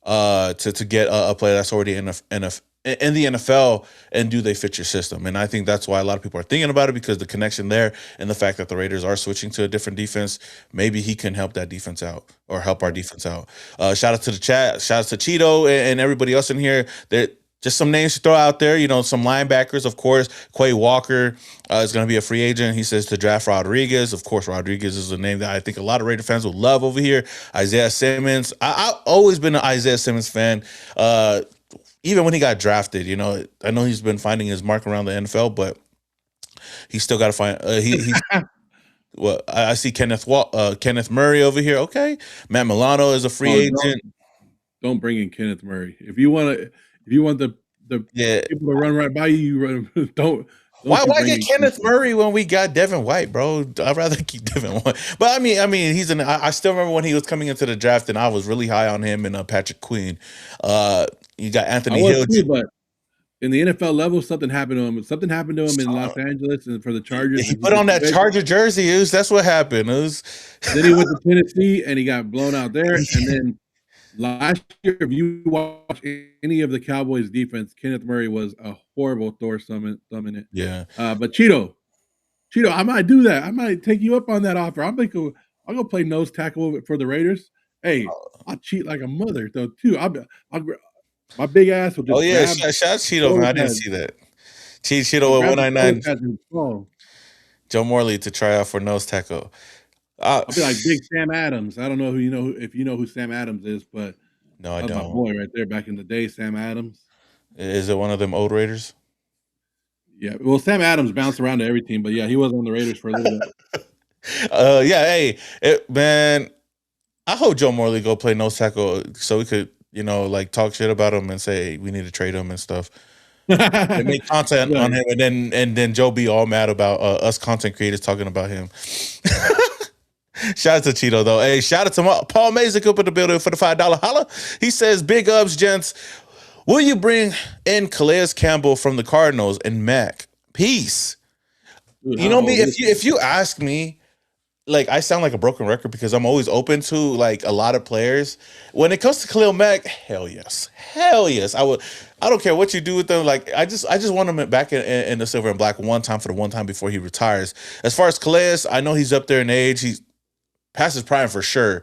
to get a player that's already in the NFL, and do they fit your system? And I think that's why a lot of people are thinking about it, because the connection there and the fact that the Raiders are switching to a different defense, maybe he can help that defense out, or help our defense out. Shout out to the chat, shout out to Cheeto and everybody else in here. That just some names to throw out there, some linebackers, of course. Quay Walker is going to be a free agent. He says to draft Rodriguez. Of course, Rodriguez is a name that I think a lot of Raider fans will love over here. Isaiah Simmons. I've always been an Isaiah Simmons fan. Even when he got drafted, I know he's been finding his mark around the NFL, but he's still got to find. Well, I see Kenneth Murray over here. Okay, Matt Milano is a free agent. Don't bring in Kenneth Murray if you want the people to run right by you. Don't. Why get Kenneth Murray when we got Devin White, bro? I'd rather keep Devin White. But I mean, I still remember when he was coming into the draft, and I was really high on him and Patrick Queen. You got Anthony Hill. But in the NFL level, something happened to him. Something happened to him in Los Angeles and for the Chargers. He put on that Charger jersey. That's what happened. Then he went to Tennessee and he got blown out there. And then last year, if you watch any of the Cowboys defense, Kenneth Murray was a horrible Thor thumb in it. Yeah. But Cheeto, I might do that. I might take you up on that offer. I'll go play nose tackle for the Raiders. Hey, I'll cheat like a mother though too. My big ass will just. Oh yeah, shout out Cheeto, man. I didn't see that. Cheeto at 199. Joe Morley to try out for nose tackle. I'll be like Big Sam Adams. I don't know if you know who Sam Adams is, but no, I don't. My boy right there back in the day, Sam Adams. Is it one of them old Raiders? Yeah, well, Sam Adams bounced around to every team, but yeah, he was on the Raiders for a little bit. Yeah, hey, man, I hope Joe Morley go play nose tackle so we could, like talk shit about him and say, hey, we need to trade him and stuff. And make content on him, and then Joe be all mad about us content creators talking about him. Shout out to Cheeto though. Hey, shout out to Paul Mazik up in the building for the $5 holla. He says, big ups, gents. Will you bring in Calais Campbell from the Cardinals and Mac? Peace. Dude, me, if you ask me, like, I sound like a broken record because I'm always open to like a lot of players. When it comes to Khalil Mack, hell yes. I would. I don't care what you do with them. Like, I just want him back in the silver and black one time before he retires. As far as Calais, I know he's up there in age. He's past his prime for sure.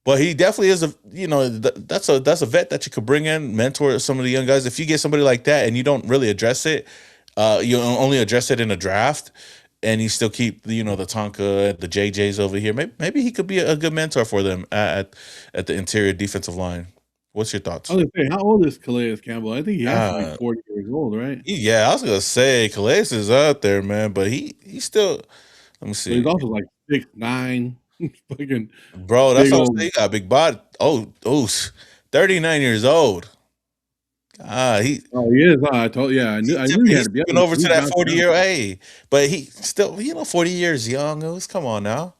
But he definitely is that's a vet that you could bring in, mentor some of the young guys. If you get somebody like that and you don't really address it, you only address it in a draft, and you still keep the Tonka, the JJs over here. Maybe he could be a good mentor for them at the interior defensive line. What's your thoughts? I was gonna say, how old is Calais Campbell? I think he has to be 40 years old, right? Yeah, I was gonna say Calais is out there, man, but he's still. Let me see. But he's also like 6'9". Fucking bro, that's what I'm saying. He got a big body. Oh, 39 years old. He is. I knew he had to be been over to that 40-year. Hey, but he still, 40 years young. Come on now.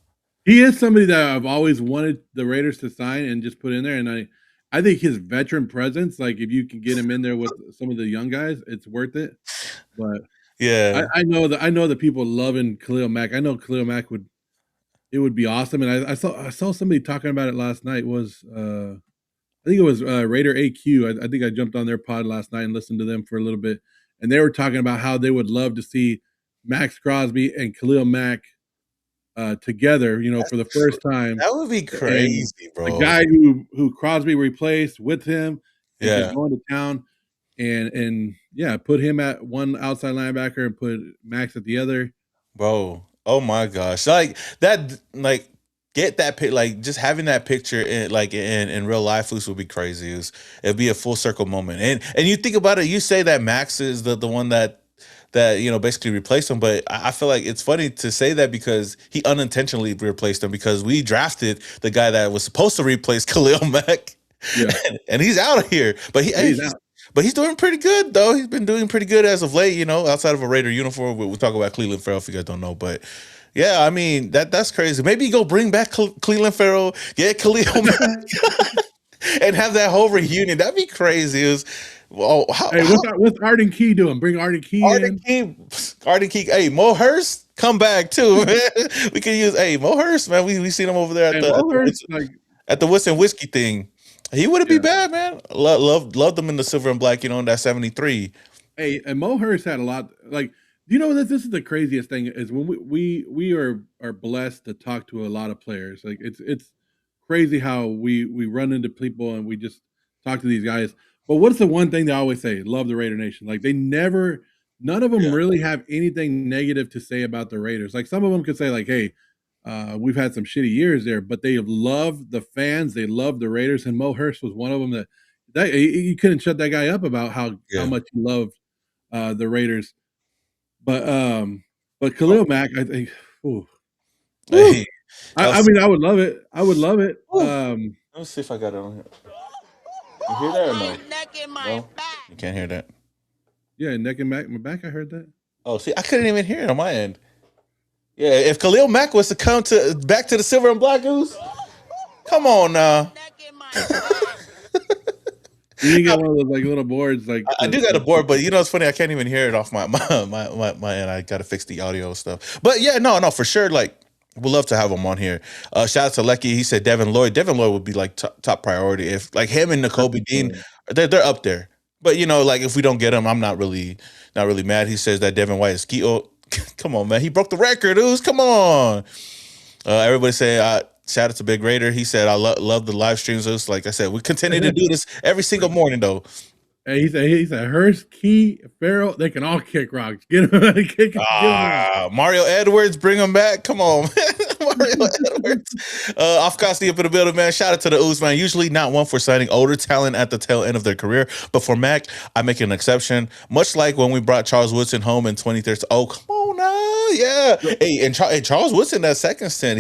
He is somebody that I've always wanted the Raiders to sign and just put in there. And I think his veteran presence, like if you can get him in there with some of the young guys, it's worth it. But Yeah. I know that people loving Khalil Mack. I know Khalil Mack would be awesome. And I saw somebody talking about it last night. I think it was Raider AQ. I think I jumped on their pod last night and listened to them for a little bit, and they were talking about how they would love to see Maxx Crosby and Khalil Mack together, for the first time. That would be crazy, And bro. a guy who Crosby replaced with him and just going to town and put him at one outside linebacker and put Max at the other. Bro. Oh my gosh. Like that, like get that pic, like just having that picture in real life would be crazy. It'd be a full circle moment. And you think about it, you say that Max is the one that basically replaced him, but I feel like it's funny to say that because he unintentionally replaced him because we drafted the guy that was supposed to replace Khalil Mack. Yeah. and he's out of here. But he's out. But he's doing pretty good, though. He's been doing pretty good as of late, outside of a Raider uniform. We'll talk about Cleveland Farrell if you guys don't know. But, yeah, I mean, that's crazy. Maybe go bring back Cleveland Farrell, get Khalil Mack, and have that whole reunion. That'd be crazy. What's Arden Key doing? Bring Arden Key in. Arden Key. Hey, Mo Hurst, come back, too, man. We can use, Mo Hurst, man. We seen him over there at the Whiskey Whiskey thing. He wouldn't be bad, man. Loved them in the silver and black, in that 73. Hey, and Mo Hurst had a lot. Like, this is the craziest thing is when we are blessed to talk to a lot of players. Like, it's crazy how we run into people and we just talk to these guys. But what's the one thing they always say? Love the Raider Nation. Like, none of them really have anything negative to say about the Raiders. Like, some of them could say, like, hey, we've had some shitty years there, but they love the fans. They love the Raiders, and Mo Hurst was one of them that you couldn't shut that guy up about how much he loved the Raiders. But Khalil Mack, I think. Hey, I mean, I would love it. I would love it. Let me see if I got it on here. You hear that or no? No, you can't hear that. Yeah, neck and my back. I heard that. Oh, see, I couldn't even hear it on my end. Yeah, if Khalil Mack was to come back to the silver and black goose, come on now. You got one of those like little boards, like I do got a board, but it's funny. I can't even hear it off my end. I got to fix the audio stuff. But yeah, no, for sure. Like, we'd love to have him on here. Shout out to Lecky. He said Devin Lloyd. Devin Lloyd would be like top priority if like him and Nakobe Dean. They're up there. But like if we don't get him, I'm not really mad. He says that Devin White is key. Come on, man. He broke the record, Ooze. Come on. Everybody say, shout out to Big Raider. He said, I love the live streams. Ooze. Like I said, we continue to do this every single morning, though. And he said, Hurst, Key, Farrell, they can all kick rocks. Get him. Kick him. Mario Edwards, bring him back. Come on, man. Mario Edwards. Afkasi up in the building, man. Shout out to the Ooze, man. Usually not one for signing older talent at the tail end of their career, but for Mac, I make an exception. Much like when we brought Charles Woodson home in 2013. Oh, come on now. Yeah. Hey, and Charles Woodson, that second stint,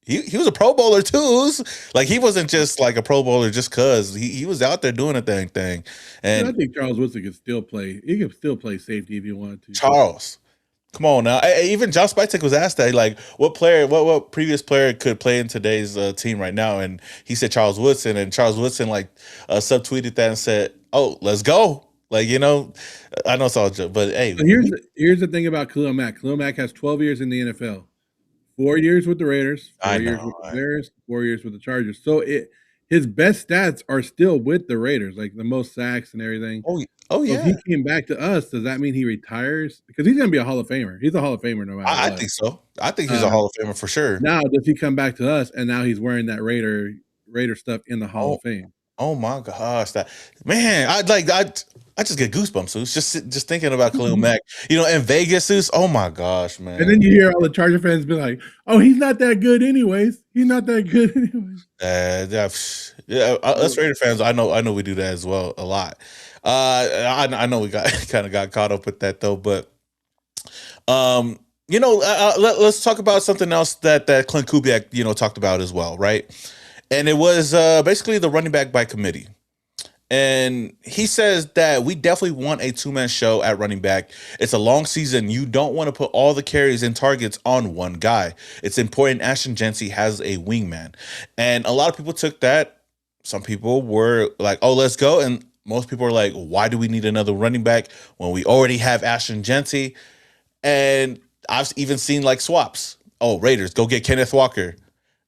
he was a Pro Bowler too. Like, he wasn't just like a Pro Bowler just cause he was out there doing a thing. And I think Charles Woodson could still play. He could still play safety if you wanted to. Charles, come on now. Even Josh Spytek was asked that, like, what previous player could play in today's team right now, and he said Charles Woodson, and Charles Woodson subtweeted that and said, "Oh, let's go." Like, I know it's all joke, but hey. So here's the thing about Khalil Mack. Khalil Mack has 12 years in the NFL. 4 years with the Raiders, 4 years with the Bears, 4 years with the Chargers. So his best stats are still with the Raiders, like the most sacks and everything. Oh yeah. So if he came back to us, does that mean he retires? Because he's going to be a Hall of Famer. He's a Hall of Famer no matter what. I think so. I think he's a Hall of Famer for sure. Now, does he come back to us and now he's wearing that Raider stuff in the Hall of Fame? Oh my gosh, I just get goosebumps. It's just thinking about Khalil Mack, in Vegas. Oh my gosh, man! And then you hear all the Charger fans be like, "Oh, he's not that good, anyways. He's not that good, anyways." Us Raider fans, I know we do that as well a lot. I know we kind of got caught up with that though, but let's talk about something else that Klint Kubiak talked about as well, right? And it was basically the running back by committee. And he says that we definitely want a two-man show at running back. It's a long season. You don't want to put all the carries and targets on one guy. It's important Ashton Jeanty has a wingman. And a lot of people took that. Some people were like, oh, let's go. And most people are like, why do we need another running back when we already have Ashton Jeanty? And I've even seen like swaps. Oh, Raiders, go get Kenneth Walker.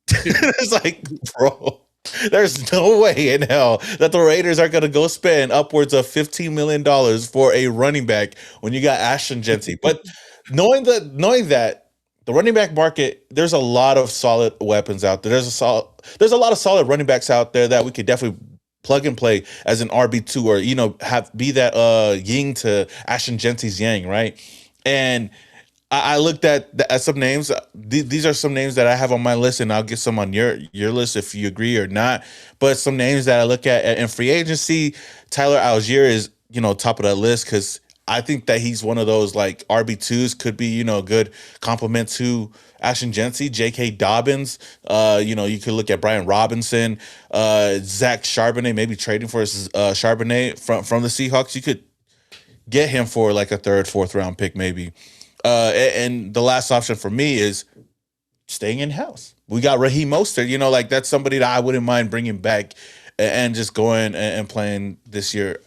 It's like, bro, there's no way in hell that the Raiders are going to go spend upwards of $15 million for a running back when you got Ashton Genty. But knowing that the running back market, there's a lot of solid weapons out there. There's a lot of solid running backs out there that we could definitely plug and play as an RB2, or be that yin to Ashton Genty's yang, right? And I looked at some names. These are some names that I have on my list, and I'll get some on your list if you agree or not. But some names that I look at in free agency, Tyler Algier is top of that list because I think that he's one of those like RB2s, could be a good complement to Ashton Genty. J.K. Dobbins, you could look at Brian Robinson, Zach Charbonnet, maybe trading for Charbonnet from the Seahawks. You could get him for like a third, fourth round pick maybe. And the last option for me is staying in house. We got Raheem Mostert, like that's somebody that I wouldn't mind bringing back and just going and playing this year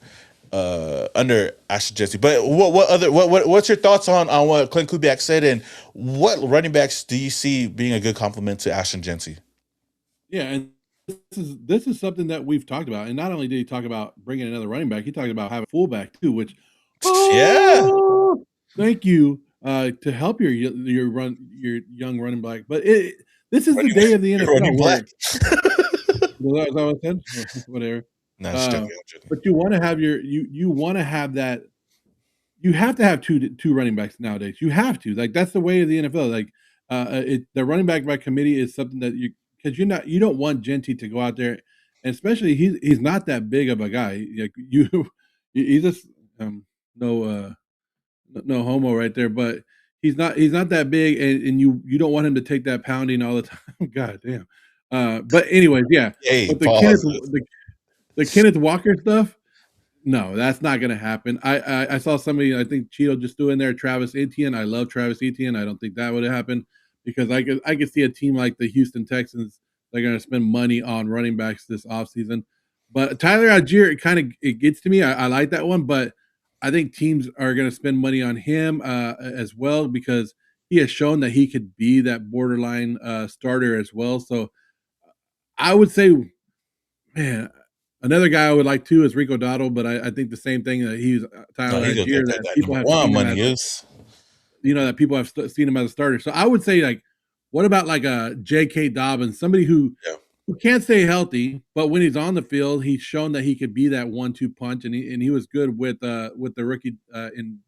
under Ashton Genty. But what's your thoughts on what Klint Kubiak said, and what running backs do you see being a good complement to Ashton Genty? Yeah, and this is something that we've talked about. And not only did he talk about bringing another running back, he talked about having a fullback too, which thank you to help your young running back. But this is the day of the NFL. Running back. Is that what I said? Whatever. No, but you want to have you want to have that. You have to have two running backs nowadays. You have to, like, that's the way of the NFL. Like the running back by committee is something that because you don't want Genty to go out there, and especially he's not that big of a guy. Like he's just no homo right there, but he's not that big, and you don't want him to take that pounding all the time. God damn. But anyways, yeah. Hey, but the Kenneth Walker stuff, no, that's not going to happen. I saw somebody, I think Cheeto just threw in there Travis Etienne. I love Travis Etienne. I don't think that would have happened because I could see a team like the Houston Texans, they're going to spend money on running backs this offseason. But Tyler Algier, it gets to me. I like that one, but I think teams are going to spend money on him as well because he has shown that he could be that borderline starter as well. So I would say, man, another guy I would like too is Rico Dowdle, but I think the same thing that he's Tyler Algier, that people have seen him as, that people have seen him as a starter. So I would say, like, what about like a J.K. Dobbins, somebody who can't stay healthy, but when he's on the field, he's shown that he could be that 1-2 punch, and he was good with the rookie in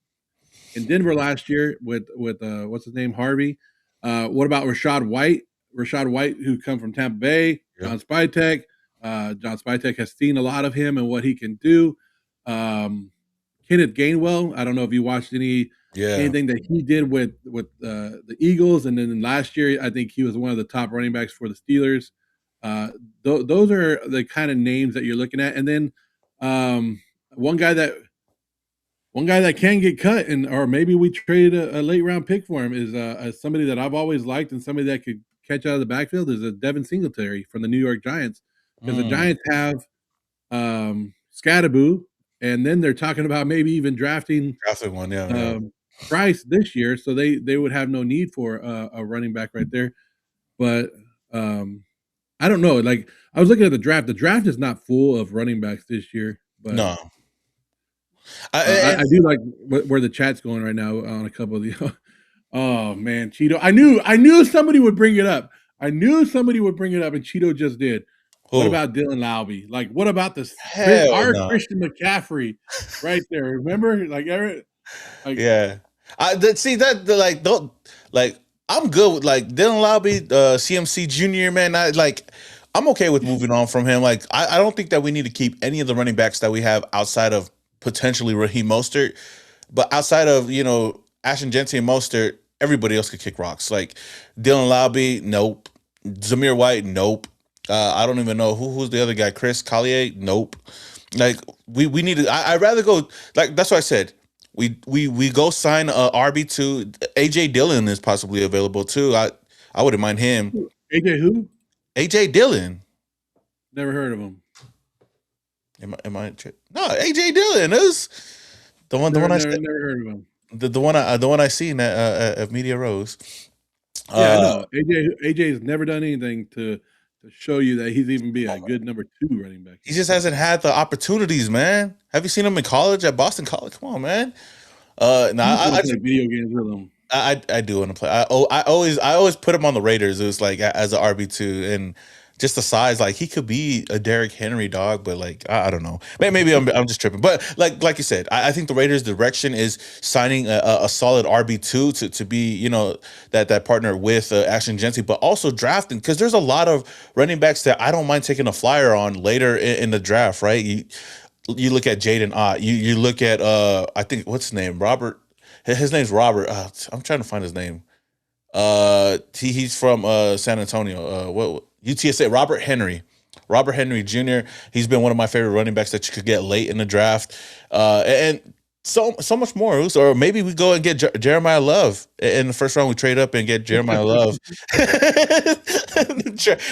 Denver last year with what's his name, Harvey. What about Rashad White? Rashad White, who come from Tampa Bay, John Spytek. John Spytek has seen a lot of him and what he can do. Kenneth Gainwell, I don't know if you watched anything that he did with the Eagles, and then last year I think he was one of the top running backs for the Steelers. Those are the kind of names that you're looking at, and then one guy that can get cut, or maybe we trade a late round pick for him, is somebody that I've always liked and somebody that could catch out of the backfield is a Devin Singletary from the New York Giants. Because the Giants have Scatterboo, and then they're talking about maybe even drafting one, Price this year, so they would have no need for a running back right there. But I don't know. Like, I was looking at the draft. The draft is not full of running backs this year. But no. I do like where the chat's going right now on a couple of the. Oh man, Cheeto! I knew somebody would bring it up. And Cheeto just did. What about Dylan Lowby? Like, what about Christian McCaffrey right there? Remember, I'm good with like Dylan Lowby, CMC Jr. Man, I'm okay with moving on from him. Like, I don't think that we need to keep any of the running backs that we have outside of potentially Raheem Mostert, but outside of Ashton Genty and Mostert, everybody else could kick rocks. Like Dylan Lowby, nope. Zamir White, nope. I don't even know who's the other guy. Chris Collier, nope. Like we need to. I'd rather go. Like that's what I said. We go sign a RB2. AJ Dillon is possibly available too. I wouldn't mind him. AJ who? AJ Dillon. Never heard of him. Am I? No, AJ Dillon is the one. The one I said. Never heard of him. the one I seen at Media Rose. Yeah, I know. AJ's never done anything to show you that he's even be a good number 2 running back. He just hasn't had the opportunities, man. Have you seen him in college at Boston College? Come on, man. No, I play video games with him. I do want to play. I always put him on the Raiders. It was like as an RB2 and just the size. Like he could be a Derrick Henry dog, but like I don't know. Maybe I'm just tripping. But like you said, I think the Raiders' direction is signing a solid RB2 to be that partner with Ashton Jency, but also drafting because there's a lot of running backs that I don't mind taking a flyer on later in the draft. Right? You look at Jaden Ott. You look at I think what's his name, Robert. His name's Robert. I'm trying to find his name. He's from San Antonio. What UTSA? Robert Henry. Robert Henry Jr. He's been one of my favorite running backs that you could get late in the draft. And so much more. Or maybe we go and get Jeremiah Love in the first round. We trade up and get Jeremiah Love.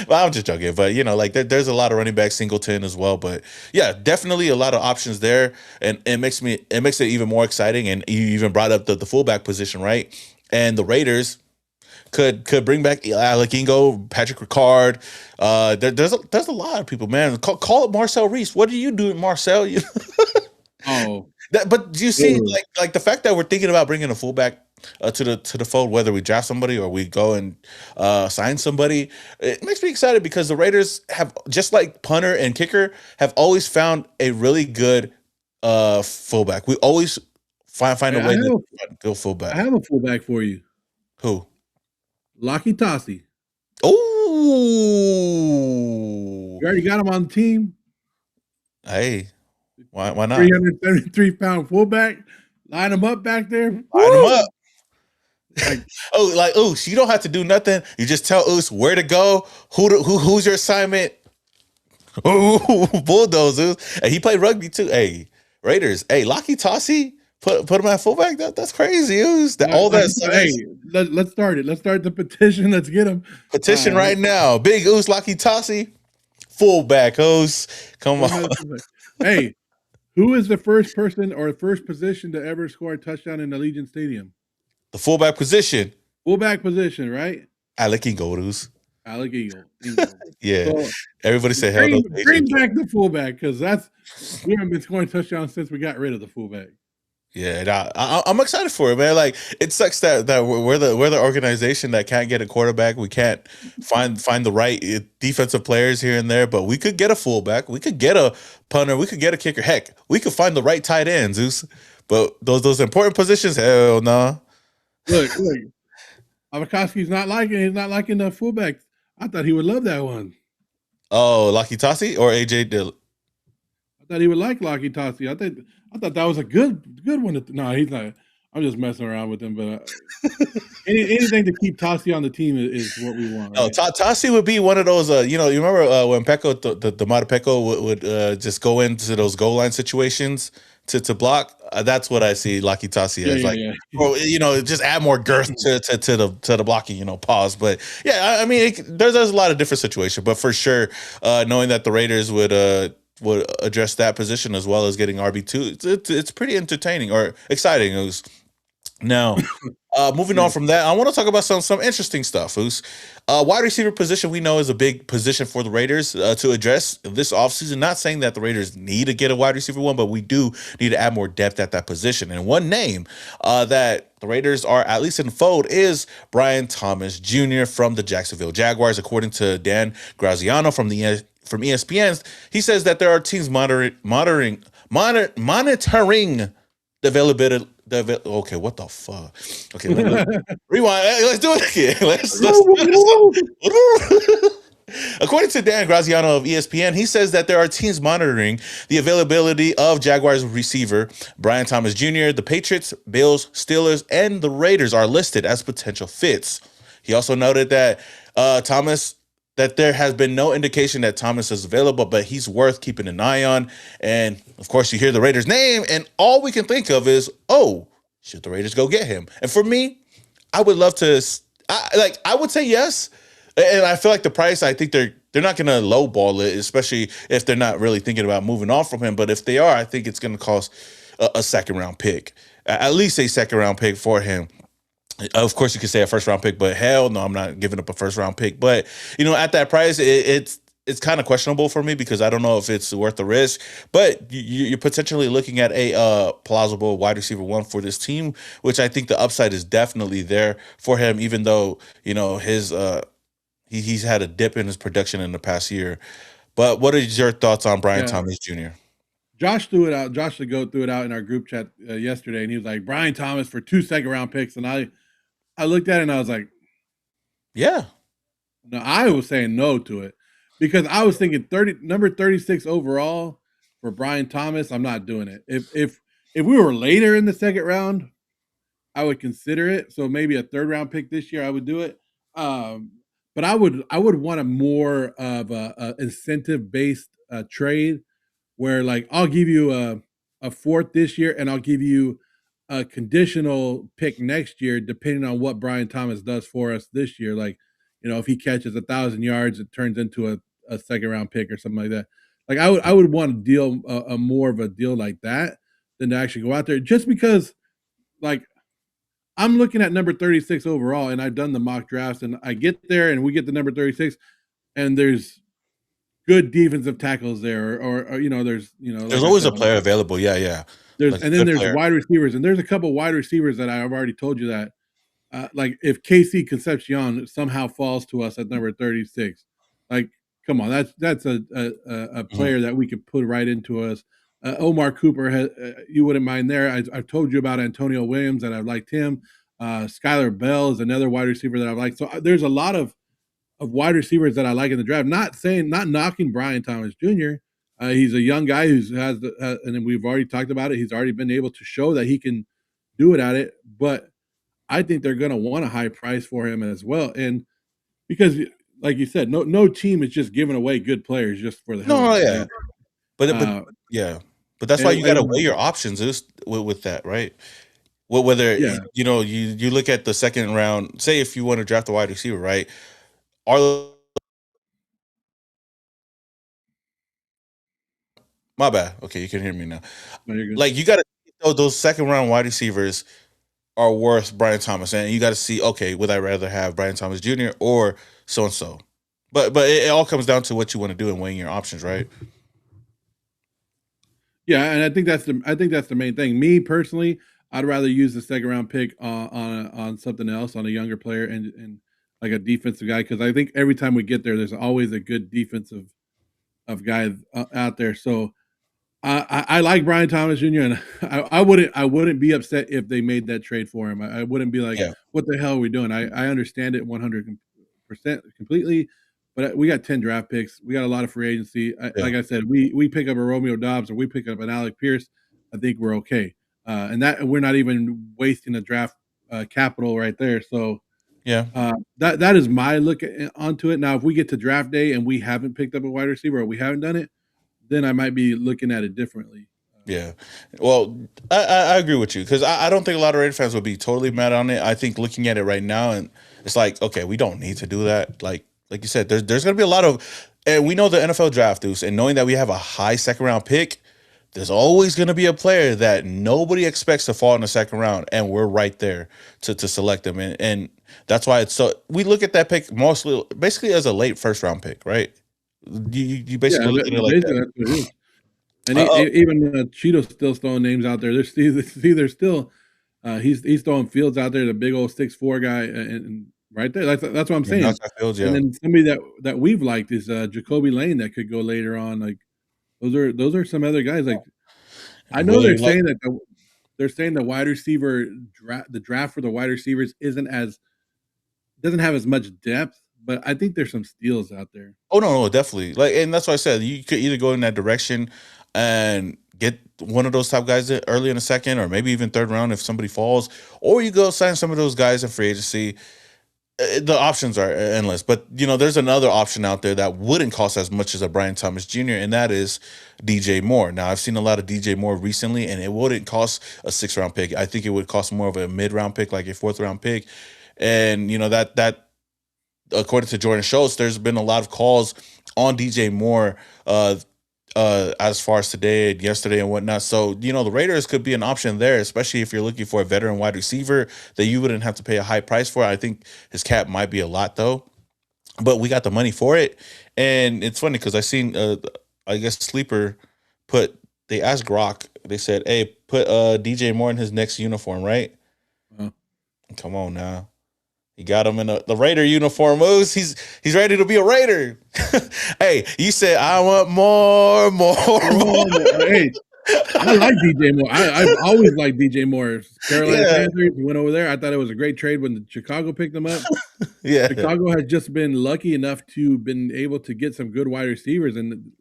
Well, I'm just joking, but there's a lot of running backs, Singleton as well. But yeah, definitely a lot of options there, and it makes it even more exciting. And you even brought up the fullback position, right? And the Raiders could bring back Alakingo, Patrick Ricard. There's a lot of people, man. Call it Marcel Reese. What do you do, Marcel? Oh. But do you see, like the fact that we're thinking about bringing a fullback to the fold, whether we draft somebody or we go and sign somebody, it makes me excited because the Raiders have, just like punter and kicker, have always found a really good fullback. We always find a way to go fullback. I have a fullback for you. Who? Lockie Tossie. Oh, You already got him on the team. Hey. Why not? 373-pound fullback. Line him up back there. Line him up. Like Oos, you don't have to do nothing. You just tell Oos where to go. Who's your assignment? Ooh, bulldoze Oos. And he played rugby too. Hey, Raiders. Hey, Lockie Tossie. Put him at fullback. That's crazy. Oos. Hey, let's start it. Let's start the petition. Let's get him. Petition right now. Big Oos, Lockie Tossie. Fullback, Oos. Come on. Hey. Who is the first person or first position to ever score a touchdown in Allegiant Stadium? The fullback position. Fullback position, right? Alec Eagles. Alec Eagle. Yeah. So, everybody say hell no. Bring back the fullback because we haven't been scoring touchdowns since we got rid of the fullback. Yeah, I'm excited for it, man. Like it sucks that we're the organization that can't get a quarterback. We can't find the right defensive players here and there, but we could get a fullback. We could get a punter. We could get a kicker. Heck, we could find the right tight end, Zeus. But those important positions, hell no. Look, Avakowski's not liking the fullback. I thought he would love that one. Oh, Lockie Tossie or AJ Dillon? I thought he would like Lockie Tossie. I thought that was a good one. No, he's not. I'm just messing around with him, but anything to keep Tossie on the team is what we want. Right? No, Tossie would be one of those. You remember when Pecco, the Mata Pecco would just go into those goal line situations to block. That's what I see Lockie Tossie as. Or, just add more girth to the blocking. Pause. But yeah, I mean, there's a lot of different situations, but for sure, knowing that the Raiders would address that position as well as getting RB2. It's pretty entertaining or exciting. Now, moving on from that, I want to talk about some interesting stuff. Wide receiver position we know is a big position for the Raiders to address this offseason. Not saying that the Raiders need to get a wide receiver one, but we do need to add more depth at that position. And one name that the Raiders are at least in the fold is Brian Thomas Jr. from the Jacksonville Jaguars, according to Dan Graziano from ESPN. He says that there are teams monitoring the availability. Okay, what the fuck? Okay, rewind. Let's do it again. Let's According to Dan Graziano of ESPN, he says that there are teams monitoring the availability of Jaguars receiver Brian Thomas Jr. The Patriots, Bills, Steelers, and the Raiders are listed as potential fits. He also noted that that there has been no indication that Thomas is available, but he's worth keeping an eye on. And of course, you hear the Raiders' name, and all we can think of is, should the Raiders go get him? And for me, I would love to. I would say yes, and I feel like the price. I think they're not going to lowball it, especially if they're not really thinking about moving on from him. But if they are, I think it's going to cost a second round pick. at least a second round pick for him. Of course, you could say a first round pick, but hell no, I'm not giving up a first round pick. But at that price, it's kind of questionable for me because I don't know if it's worth the risk. But you're potentially looking at a plausible wide receiver one for this team, which I think the upside is definitely there for him. Even though his he's had a dip in his production in the past year. But what is your thoughts on Brian Yeah. Thomas Jr.? Josh threw it out. Josh Legault threw it out in our group chat yesterday, and he was like, Brian Thomas for 2 second-round picks. And I looked at it, and I was like, yeah. No, I was saying no to it because I was thinking number 36 overall for Brian Thomas. I'm not doing it. If we were later in the second round, I would consider it. So maybe a third round pick this year, I would do it. But I would want a more of a incentive based trade where like I'll give you a fourth this year and I'll give you a conditional pick next year, depending on what Brian Thomas does for us this year. Like, if he catches 1,000 yards, it turns into a second round pick or something like that. Like I would want to deal a more of a deal like that than to actually go out there just because like I'm looking at number 36 overall and I've done the mock drafts and I get there and we get the number 36 and there's good defensive tackles there or there's There's like always a player available. Yeah. There's wide receivers and there's a couple wide receivers that I've already told you that like if KC Concepcion somehow falls to us at number 36, like come on, that's a player that we could put right into us. Omar Cooper, you wouldn't mind there. I've told you about Antonio Williams and I liked him. Skylar Bell is another wide receiver that I like. So there's a lot of wide receivers that I like in the draft. Not knocking Brian Thomas Jr. He's a young guy and we've already talked about it. He's already been able to show that he can do it at it, but I think they're going to want a high price for him as well. And because, like you said, no team is just giving away good players just for the hell of it. Yeah. But that's why you got to weigh your options with that, right? Well, whether you look at the second round, say if you want to draft a wide receiver, right? My bad. Okay, you can hear me now. Like you got to those second round wide receivers are worth Brian Thomas, and you got to see, okay, would I rather have Brian Thomas Jr. or so and so? But it all comes down to what you want to do and weighing your options, right? Yeah, and I think that's the main thing. Me personally, I'd rather use the second round pick on something else, on a younger player and like a defensive guy, because I think every time we get there, there's always a good defensive guy out there. So I like Brian Thomas Jr. and I wouldn't be upset if they made that trade for him. I wouldn't be like, what the hell are we doing? I understand it 100% completely, but we got 10 draft picks. We got a lot of free agency. Like I said, we pick up a Romeo Doubs or we pick up an Alec Pierce, I think we're okay. And that we're not even wasting the draft capital right there. So that is my look onto it. Now, if we get to draft day and we haven't picked up a wide receiver or we haven't done it, then I might be looking at it differently. Yeah. Well, I agree with you because I don't think a lot of Raider fans would be totally mad on it. I think looking at it right now, and it's like, okay, we don't need to do that. Like you said, there's going to be a lot of, and we know the NFL draft, Deuce, and knowing that we have a high second round pick, there's always going to be a player that nobody expects to fall in the second round, and we're right there to select them. And that's why we look at that pick basically as a late first round pick, right? You basically look at it like that. And even Cheeto's still throwing names out there. There's still he's throwing Fields out there, the big old 6'4" guy, and right there. That's what I'm saying. Fields, and then somebody that we've liked is Jacoby Lane that could go later on. Like those are some other guys. Like I know they're saying the wide receiver the draft for the wide receivers doesn't have as much depth. But I think there's some steals out there. Oh no, definitely. And that's why I said you could either go in that direction and get one of those top guys early in the second, or maybe even third round if somebody falls, or you go sign some of those guys in free agency. The options are endless, but there's another option out there that wouldn't cost as much as a Brian Thomas Jr., and that is DJ Moore. Now, I've seen a lot of DJ Moore recently, and it wouldn't cost a 6th round pick. I think it would cost more of a mid-round pick, like a 4th round pick, and that. According to Jordan Schultz, there's been a lot of calls on DJ Moore as far as today and yesterday and whatnot. So, the Raiders could be an option there, especially if you're looking for a veteran wide receiver that you wouldn't have to pay a high price for. I think his cap might be a lot though, but we got the money for it. And it's funny because I seen, I guess Sleeper they asked Grok, they said, hey, put DJ Moore in his next uniform, right? Uh, Come on now. You got him in the Raider uniform. Moose. He's ready to be a Raider. Hey, you said I want more. Hey, I like DJ Moore. I've always liked DJ Moore. Carolina Panthers went over there. I thought it was a great trade when Chicago picked him up. Yeah, Chicago has just been lucky enough to been able to get some good wide receivers, and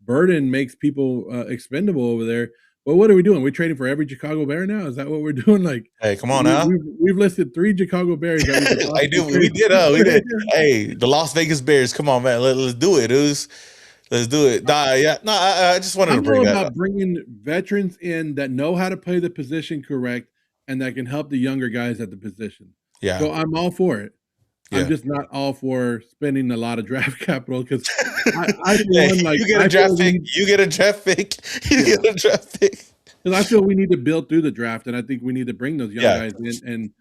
Burden makes people expendable over there. Well, what are we doing? We're trading for every Chicago Bear now? Is that what we're doing? Like, hey, come on now. We've listed 3 Chicago Bears. That we did. Hey, the Las Vegas Bears. Come on, man. Let's do it. Let's do it. I just wanted to bring that up. Bringing veterans in that know how to play the position correct and that can help the younger guys at the position. Yeah. So I'm all for it. Yeah. I'm just not all for spending a lot of draft capital because you get a draft pick. You get a draft pick. Because I feel we need to build through the draft, and I think we need to bring those young guys in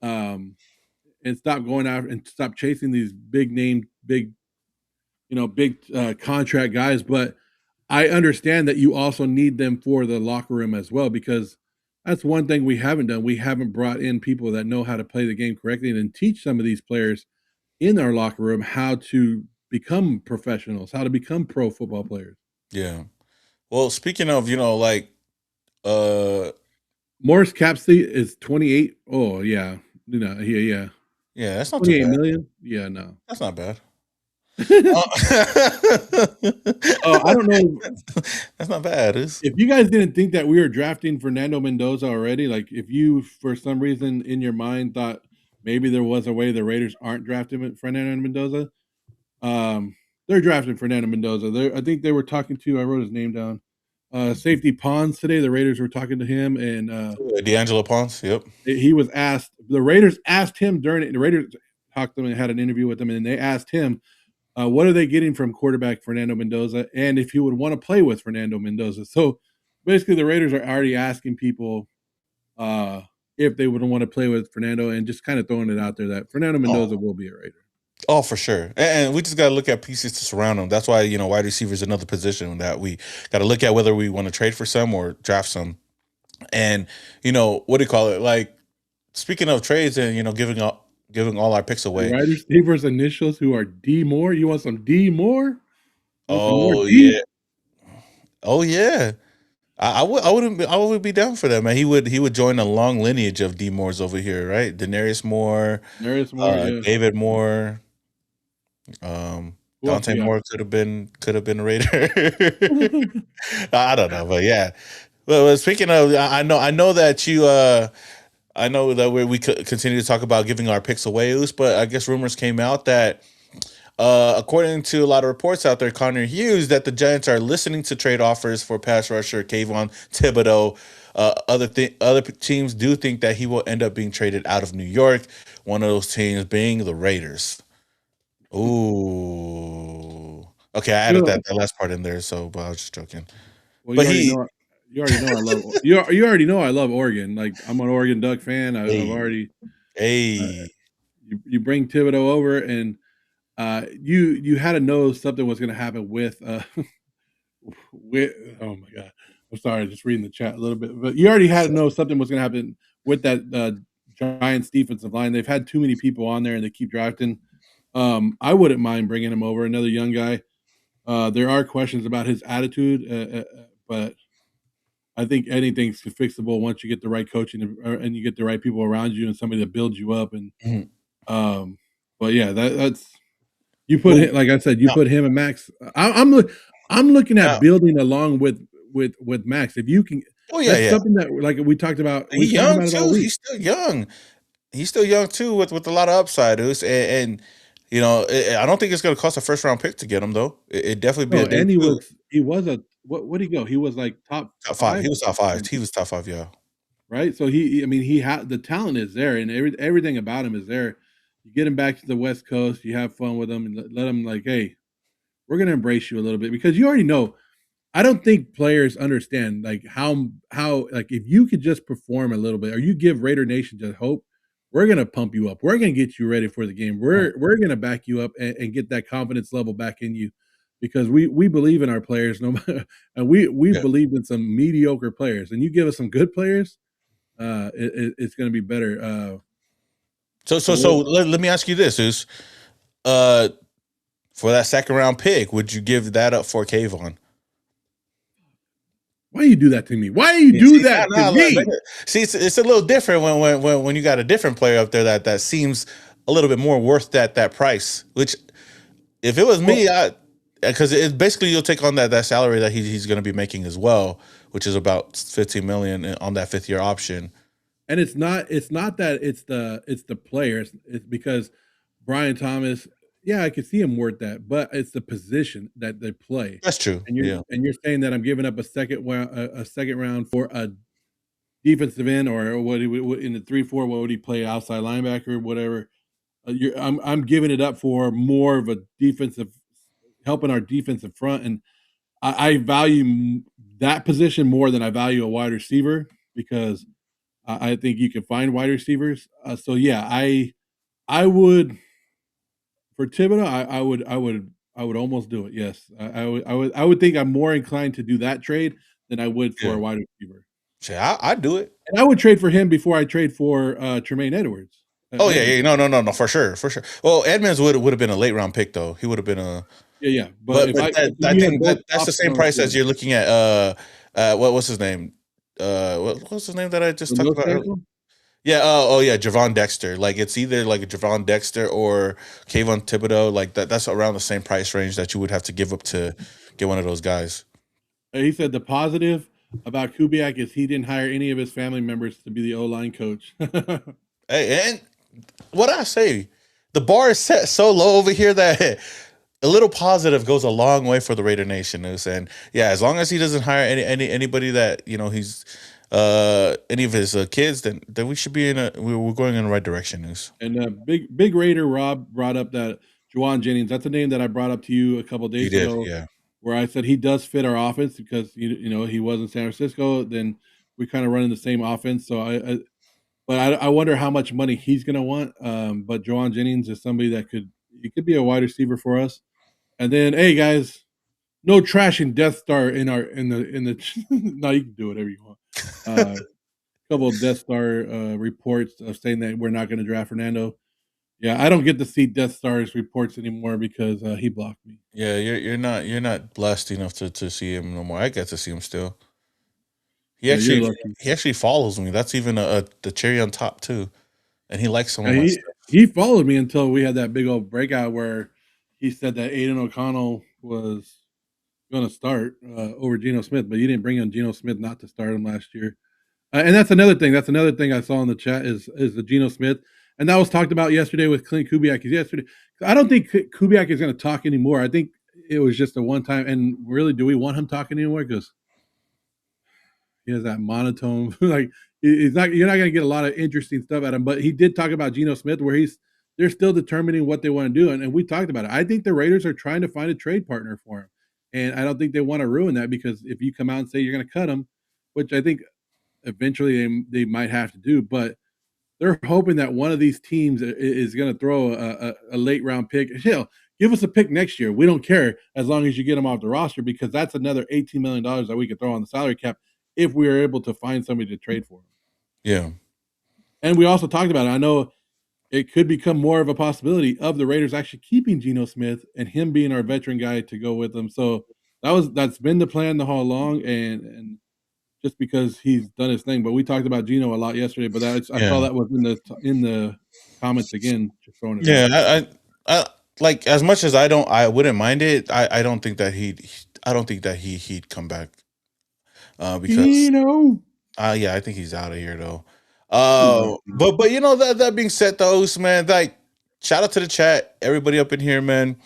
and stop going out and stop chasing these big name, big contract guys. But I understand that you also need them for the locker room as well, because that's one thing we haven't done. We haven't brought in people that know how to play the game correctly and teach some of these players in our locker room how to become professionals, how to become pro football players. Yeah. Well, speaking of, Morris Capsey is 28. Oh yeah. Yeah, that's not 28 million. Yeah, no. That's not bad. I don't know. That's not bad. If you guys didn't think that we were drafting Fernando Mendoza already, like if you for some reason in your mind thought maybe there was a way the Raiders aren't drafting Fernando Mendoza, they're drafting Fernando Mendoza. I think they were talking to, I wrote his name down, safety Pons today. The Raiders were talking to him, and D'Angelo Pons. Yep. He was asked. The Raiders asked him during it. The Raiders talked to him and had an interview with him, and they asked him, what are they getting from quarterback Fernando Mendoza, and if he would want to play with Fernando Mendoza. So basically, the Raiders are already asking people if they would want to play with Fernando, and just kind of throwing it out there that Fernando Mendoza will be a Raider. Oh, for sure. And we just got to look at pieces to surround them. That's why, wide receiver is another position that we got to look at whether we want to trade for some or draft some. And, what do you call it? Like, speaking of trades and, giving all our picks away. Wide receivers initials who are D Moore. You want some D Moore? Oh, yeah. Oh, yeah. I would be down for that, man. He would join a long lineage of D Moores over here, right? Denarius Moore, yeah. David Moore, Dante Moore could have been a Raider. I don't know, but yeah. Well, speaking of, I know that you. I know that we could continue to talk about giving our picks away, but I guess rumors came out that. According to a lot of reports out there, Connor Hughes, that the Giants are listening to trade offers for pass rusher Kavon Thibodeaux. Other teams do think that he will end up being traded out of New York. One of those teams being the Raiders. Ooh. Okay, I added that last part in there, but I was just joking. Well, but you already know I love you already know I love Oregon. Like, I'm an Oregon Duck fan. I've already. You bring Thibodeaux over, and you had to know something was going to happen with oh my God, I'm sorry, just reading the chat a little bit, but you already had to know something was going to happen with that Giants defensive line. They've had too many people on there, and they keep drafting. I wouldn't mind bringing him over, another young guy. There are questions about his attitude, but I think anything's fixable once you get the right coaching and you get the right people around you and somebody that builds you up. And but yeah, that's. You put him, like I said, put him and Maxx. I'm looking at building along with Maxx. If you can, something that, like we talked about. He's young too. He's still young. He's still young too, with a lot of upside. And I don't think it's going to cost a first round pick to get him though. It definitely be. And he was a what did he go? He was like top 5. He was top 5. He was top 5. Yeah. Right. So he had the talent is there, and everything about him is there. You get him back to the West Coast, you have fun with him, and let him like, hey, we're going to embrace you a little bit, because you already know I don't think players understand like how like if you could just perform a little bit or you give Raider Nation just hope, we're gonna pump you up. We're gonna get you ready for the game. We're gonna back you up and get that confidence level back in you because we believe in our players no matter and we Yeah. believed in some mediocre players and you give us some good players, it's gonna be better. So let me ask you this: is uh for that second round pick, would you give that up for Kavon? Why do you do that to me? Why do you Yeah, do see, that to me? see, it's a little different when you got a different player up there that seems a little bit more worth that price. Which, if it was me, because it's basically you'll take on that salary that he's going to be making as well, which is about 15 million on that 5th year option. And it's not that it's the players. It's because Brian Thomas, yeah, I could see him worth that, but it's the position that they play. That's true. And Yeah. you're saying that I'm giving up a second round for a defensive end or what he would in the 3-4, what would he play outside linebacker, whatever. I'm giving it up for more of a defensive helping our defensive front, and I value that position more than I value a wide receiver because I think you can find wide receivers. So yeah, I would for Thibodeaux, I would almost do it. Yes, I would think I'm more inclined to do that trade than I would for Yeah. a wide receiver. Yeah, I'd do it. And I would trade for him before I trade for Tremaine Edwards. Oh yeah, no, for sure. Well, Edmonds would have been a late round pick though. He would have been a. Yeah. But If I you think had both that's the same options, price as you're looking at. What's his name? What's his name that I just talked about? Earlier? Yeah. Oh yeah, Javon Dexter. Like it's either like a Javon Dexter or Kavon Thibodeaux. Like that's around the same price range that you would have to give up to get one of those guys. He said the positive about Kubiak is he didn't hire any of his family members to be the O-line coach. Hey, and what I say, the bar is set so low over here that a little positive goes a long way for the Raider Nation. And yeah, as long as he doesn't hire anybody that he's any of his kids, then we should be we're going in the right direction. News. And big Raider Rob brought up that Juwan Jennings. That's a name that I brought up to you a couple of days ago. Yeah. Where I said he does fit our offense because he was in San Francisco. Then we kind of run in the same offense. So I wonder how much money he's going to want. But Juwan Jennings is somebody that could be a wide receiver for us. And then, hey guys, no trashing Death Star in the. No, you can do whatever you want. A couple of Death Star reports of saying that we're not going to draft Fernando. Yeah, I don't get to see Death Star's reports anymore because he blocked me. Yeah, you're not blessed enough to see him no more. I get to see him still. He actually follows me. That's even the cherry on top too, and he likes some of my stuff. He followed me until we had that big old breakout where he said that Aiden O'Connell was going to start over Geno Smith, but you didn't bring in Geno Smith not to start him last year. And that's another thing. That's another thing I saw in the chat is the Geno Smith. And that was talked about yesterday with Klint Kubiak. I don't think Kubiak is going to talk anymore. I think it was just a one-time. And really, do we want him talking anymore? Because he has that monotone. Like you're not going to get a lot of interesting stuff at him. But he did talk about Geno Smith, where they're still determining what they want to do. And we talked about it. I think the Raiders are trying to find a trade partner for him. And I don't think they want to ruin that because if you come out and say you're going to cut him, which I think eventually they might have to do, but they're hoping that one of these teams is going to throw a late round pick. Hell, give us a pick next year. We don't care as long as you get them off the roster because that's another $18 million that we could throw on the salary cap if we are able to find somebody to trade for them. Yeah. And we also talked about it. I know it could become more of a possibility of the Raiders actually keeping Geno Smith and him being our veteran guy to go with them. So that's been the plan the whole along, and just because he's done his thing. But we talked about Geno a lot yesterday. But I saw that was in the comments again. Just throwing it. Yeah, I like as much as I wouldn't mind it. I don't think that he'd come back. Because I think he's out of here though. But that being said, though, man, like shout out to the chat, everybody up in here, man.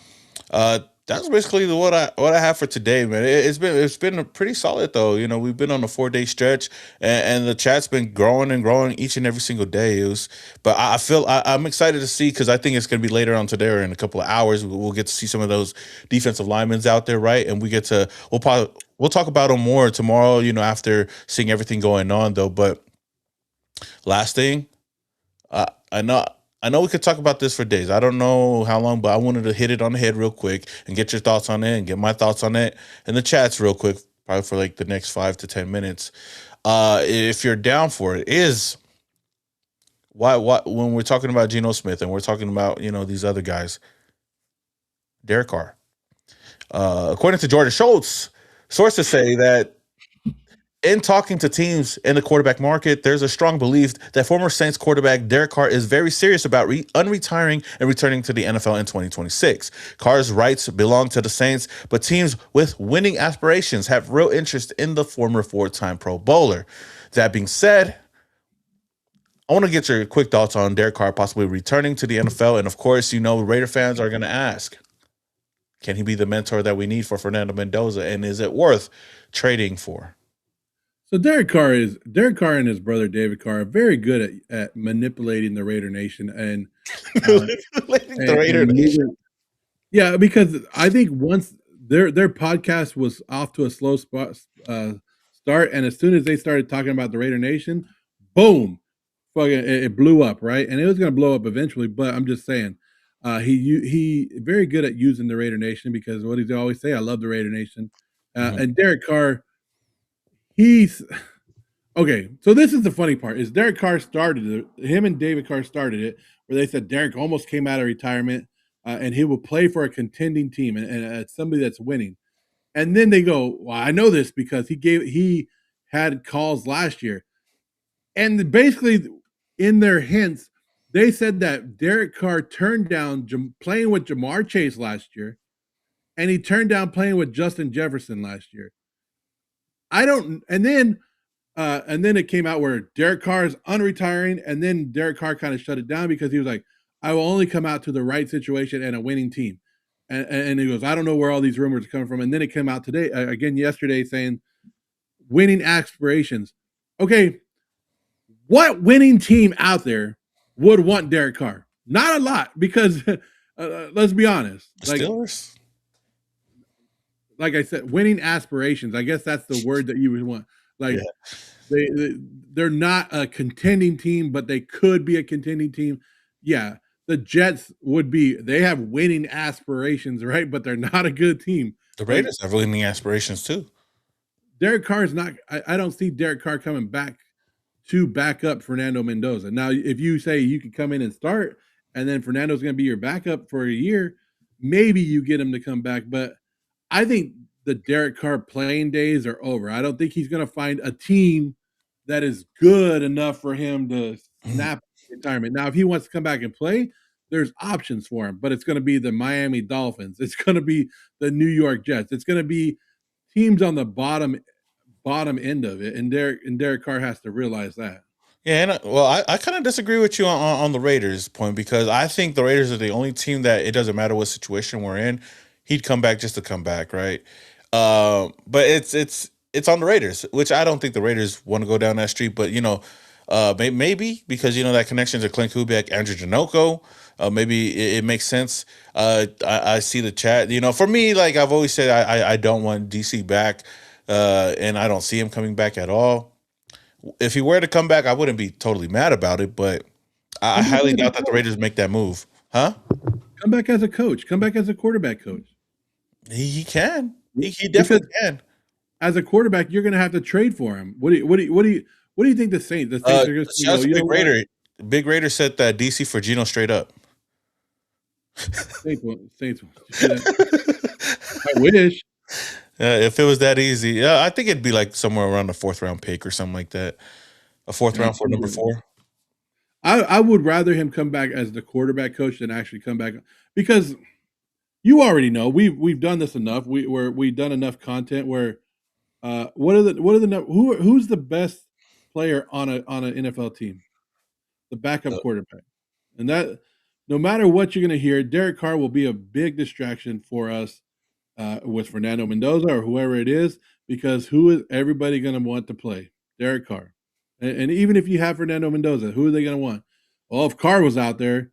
That's basically what I have for today, man. It's been pretty solid though. We've been on a 4-day stretch, and the chat's been growing and growing each and every single day. But I feel I'm excited to see because I think it's gonna be later on today or in a couple of hours. We'll get to see some of those defensive linemen out there, right? And we'll we'll talk about him more tomorrow, after seeing everything going on, though. But last thing, I know. I know we could talk about this for days. I don't know how long, but I wanted to hit it on the head real quick and get your thoughts on it and get my thoughts on it in the chats real quick, probably for like the next 5 to 10 minutes. If you're down for it, is why when we're talking about Geno Smith and we're talking about these other guys, Derek Carr. According to Jordan Schultz, sources say that in talking to teams in the quarterback market, there's a strong belief that former Saints quarterback Derek Carr is very serious about unretiring and returning to the NFL in 2026. Carr's rights belong to the Saints, but teams with winning aspirations have real interest in the former four-time Pro Bowler. That being said, I want to get your quick thoughts on Derek Carr possibly returning to the NFL. And of course, Raider fans are going to ask, can he be the mentor that we need for Fernando Mendoza? And is it worth trading for? So Derek Carr and his brother David Carr are very good at manipulating the Raider Nation and manipulating the Raider Nation. Yeah, because I think once their podcast was off to a slow start, and as soon as they started talking about the Raider Nation, boom, fucking it blew up, right? And it was going to blow up eventually. But I'm just saying, he very good at using the Raider Nation because what does he always say? I love the Raider Nation. And Derek Carr. He's okay. So this is the funny part: is Derek Carr started it. Him and David Carr started it, where they said Derek almost came out of retirement, and he will play for a contending team and somebody that's winning. And then they go, "Well, I know this because he had calls last year," and basically in their hints, they said that Derek Carr turned down playing with Jamar Chase last year, and he turned down playing with Justin Jefferson last year. And then it came out where Derek Carr is unretiring, and then Derek Carr kind of shut it down because he was like, I will only come out to the right situation and a winning team. And he goes, I don't know where all these rumors are coming from. And then it came out today, again yesterday, saying winning aspirations. Okay, what winning team out there would want Derek Carr? Not a lot, because let's be honest. Steelers? Like I said, winning aspirations. I guess that's the word that you would want. They're not a contending team, but they could be a contending team. Yeah, the Jets would be. They have winning aspirations, right? But they're not a good team. The Raiders have winning aspirations too. Derek Carr is not. I don't see Derek Carr coming back to back up Fernando Mendoza. Now, if you say you could come in and start, and then Fernando's going to be your backup for a year, maybe you get him to come back, but I think the Derek Carr playing days are over. I don't think he's going to find a team that is good enough for him to snap retirement. Now, if he wants to come back and play, there's options for him, but it's going to be the Miami Dolphins. It's going to be the New York Jets. It's going to be teams on the bottom end of it, and Derek Carr has to realize that. Yeah, and I kind of disagree with you on the Raiders point, because I think the Raiders are the only team that it doesn't matter what situation we're in, he'd come back just to come back, right? But it's on the Raiders, which I don't think the Raiders want to go down that street. But maybe because that connection to Klint, Kubiak, Andrew Janoko, maybe it makes sense. I see the chat. For me, like I've always said, I don't want DC back, and I don't see him coming back at all. If he were to come back, I wouldn't be totally mad about it, but I highly doubt that the Raiders make that move. Huh? Come back as a coach. Come back as a quarterback coach. He can. He definitely can. As a quarterback, you're going to have to trade for him. What do you think the Saints? The Saints are going to Big Raider said that DC for Geno straight up. Saints. I wish. If it was that easy, yeah, I think it'd be like somewhere around the 4th round pick or something like that. A 4th round for number 4. I would rather him come back as the quarterback coach than actually come back, because you already know we've done this enough. We've done enough content where who's the best player on an NFL team? The backup quarterback. And that, no matter what you're going to hear, Derek Carr will be a big distraction for us with Fernando Mendoza or whoever it is, because who is everybody going to want to play? Derek Carr. And even if you have Fernando Mendoza, who are they going to want? Well, if Carr was out there,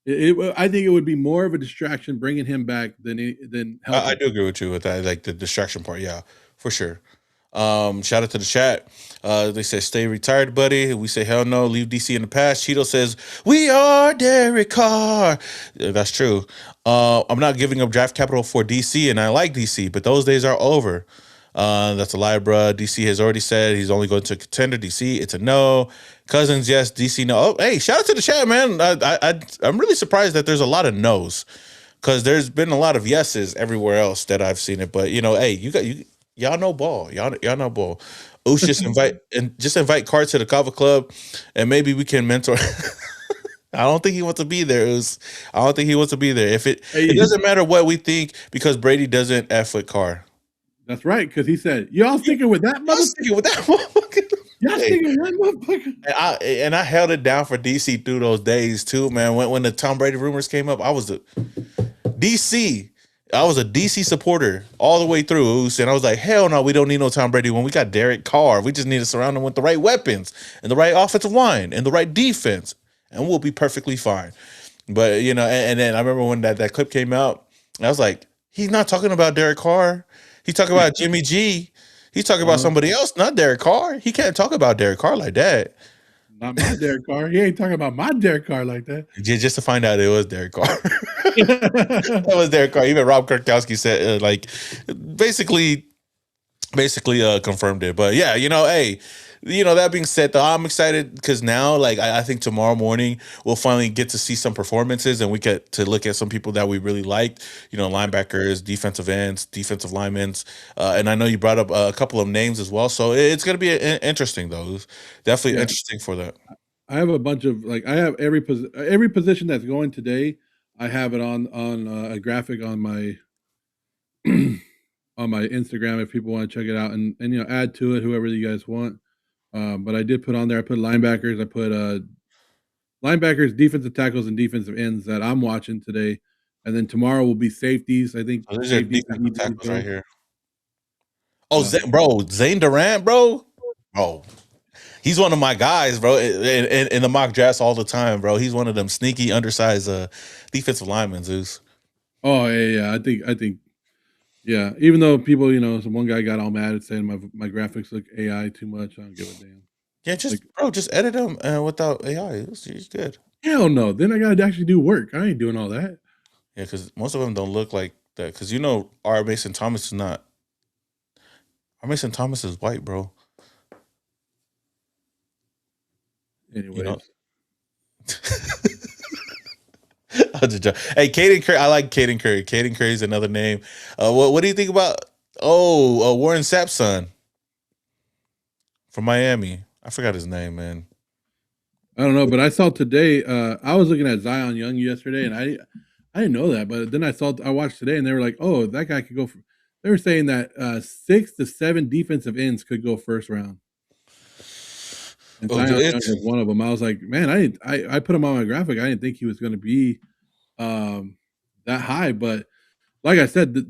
I think it would be more of a distraction bringing him back than I helping. do agree with you with that, like the distraction part. Yeah, for sure. Shout out to the chat. They say stay retired, buddy. We say hell no, leave DC in the past. Cheeto says we are Derek Carr. That's true. I'm not giving up draft capital for DC, and I like DC, but those days are over. That's a lie, bruh. DC has already said he's only going to contender. DC, it's a no. Cousins, yes. DC, no. Oh, hey, shout out to the chat, man. I'm really surprised that there's a lot of no's because there's been a lot of yeses everywhere else that I've seen it. But hey, y'all know ball. Y'all know ball. Oosh, just invite Carr to the Kava Club, and maybe we can mentor. I don't think he wants to be there. I don't think he wants to be there. It doesn't matter what we think because Brady doesn't F with Carr. That's right, because he said, y'all sticking with that motherfucker? Y'all sticking with that motherfucker? And I held it down for DC through those days too, man. When the Tom Brady rumors came up, I was a DC supporter all the way through. And I was like, hell no, we don't need no Tom Brady when we got Derek Carr. We just need to surround him with the right weapons and the right offensive line and the right defense, and we'll be perfectly fine. But and then I remember when that clip came out, I was like, he's not talking about Derek Carr. He's talking about Jimmy G. He's talking about somebody else, not Derek Carr. He can't talk about Derek Carr like that. Not my Derek Carr. He ain't talking about my Derek Carr like that. Just to find out it was Derek Carr. That was Derek Carr. Even Rob Gronkowski said, basically confirmed it. But yeah, hey, that being said, though, I'm excited because now, I think tomorrow morning we'll finally get to see some performances, and we get to look at some people that we really liked. Linebackers, defensive ends, defensive linemen, and I know you brought up a couple of names as well. So it's going to be interesting, though. Definitely interesting for that. I have a bunch of I have every position that's going today. I have it on a graphic on my on my Instagram if people want to check it out and add to it whoever you guys want. But I did put on there. I put linebackers. I put linebackers, defensive tackles, and defensive ends that I'm watching today. And then tomorrow will be safeties. I think these are defensive tackles right here. Oh, Zane Durant, bro. Oh, he's one of my guys, bro. In the mock drafts all the time, bro. He's one of them sneaky, undersized defensive linemen, Zeus. Oh yeah. I think. Yeah, even though people, one guy got all mad at saying my graphics look AI too much, I don't give a damn. Yeah, just edit them without AI. It's good. Hell no. Then I gotta actually do work. I ain't doing all that. Yeah, because most of them don't look like that. Because our Mason Thomas is not. Our Mason Thomas is white, bro. Anyway. Hey, Caden Curry. I like Caden Curry. Caden Curry is another name. What do you think about Warren Sapp's son from Miami? I forgot his name, man. I don't know, but I saw today. I was looking at Zion Young yesterday, and I didn't know that, but then I watched today, and they were like, "Oh, that guy could go." They were saying that 6 to 7 defensive ends could go first round. And Zion Young was one of them. I was like, man, I put him on my graphic. I didn't think he was going to be that high, but like I said,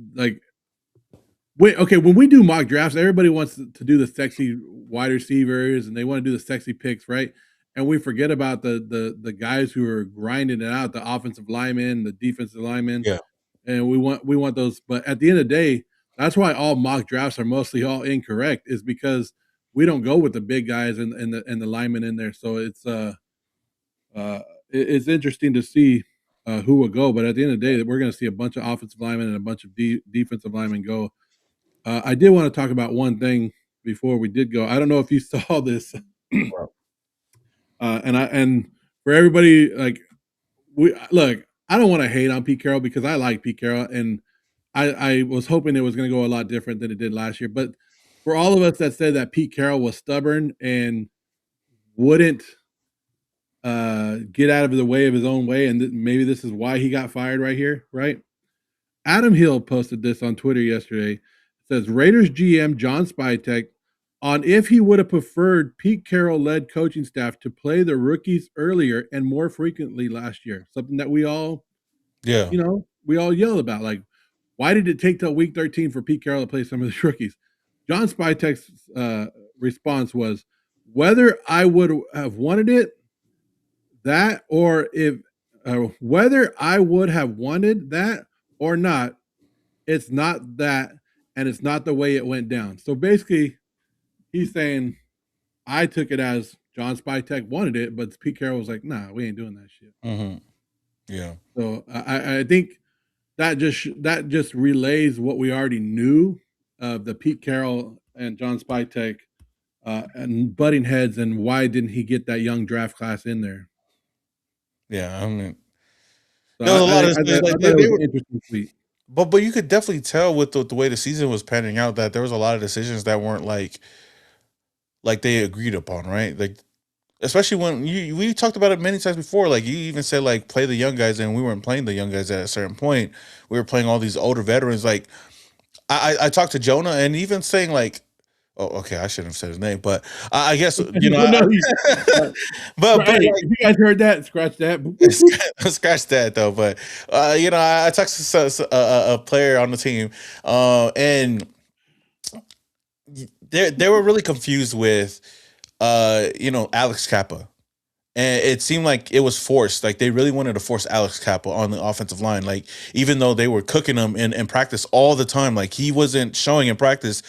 when we do mock drafts, everybody wants to do the sexy wide receivers and they want to do the sexy picks, right? And we forget about the guys who are grinding it out, the offensive linemen, the defensive linemen. Yeah. And we want those, but at the end of the day, that's why all mock drafts are mostly all incorrect, is because we don't go with the big guys and the linemen in there. So it's interesting to see who will go. But at the end of the day, we're going to see a bunch of offensive linemen and a bunch of defensive linemen go. I did want to talk about one thing before we did go. I don't know if you saw this. And for everybody, I don't want to hate on Pete Carroll because I like Pete Carroll, and I was hoping it was going to go a lot different than it did last year. But for all of us that said that Pete Carroll was stubborn and wouldn't get out of the way of his own way, and maybe this is why he got fired right here, right? Adam Hill posted this on Twitter yesterday. It says, Raiders GM John Spytek on if he would have preferred Pete Carroll-led coaching staff to play the rookies earlier and more frequently last year. Something that we all, we all yell about. Like, why did it take till week 13 for Pete Carroll to play some of the rookies? John Spytek's response was, whether I would have wanted it, that, or if whether I would have wanted that or not, it's not that, and it's not the way it went down. So basically, he's saying I took it as John Spytek wanted it, but Pete Carroll was like, "Nah, we ain't doing that shit." Mm-hmm. Yeah. So I think that just relays what we already knew of the Pete Carroll and John Spytek and butting heads, and why didn't he get that young draft class in there? Yeah. I mean, So there was a lot of I decisions, like thought it they was were, an interesting tweet. but you could definitely tell with the way the season was panning out that there was a lot of decisions that weren't like they agreed upon, right? Like especially when we talked about it many times before. Like you even said, like play the young guys, and we weren't playing the young guys at a certain point. We were playing all these older veterans. Like I talked to Jonah, and even saying like, oh, okay, I shouldn't have said his name, but I guess No, but hey, like, if you guys heard that, scratch that. scratch that though. But I talked to a player on the team, and they were really confused with Alex Kappa. And it seemed like it was forced. Like they really wanted to force Alex Kappa on the offensive line. Like even though they were cooking him in practice all the time, like he wasn't showing in practice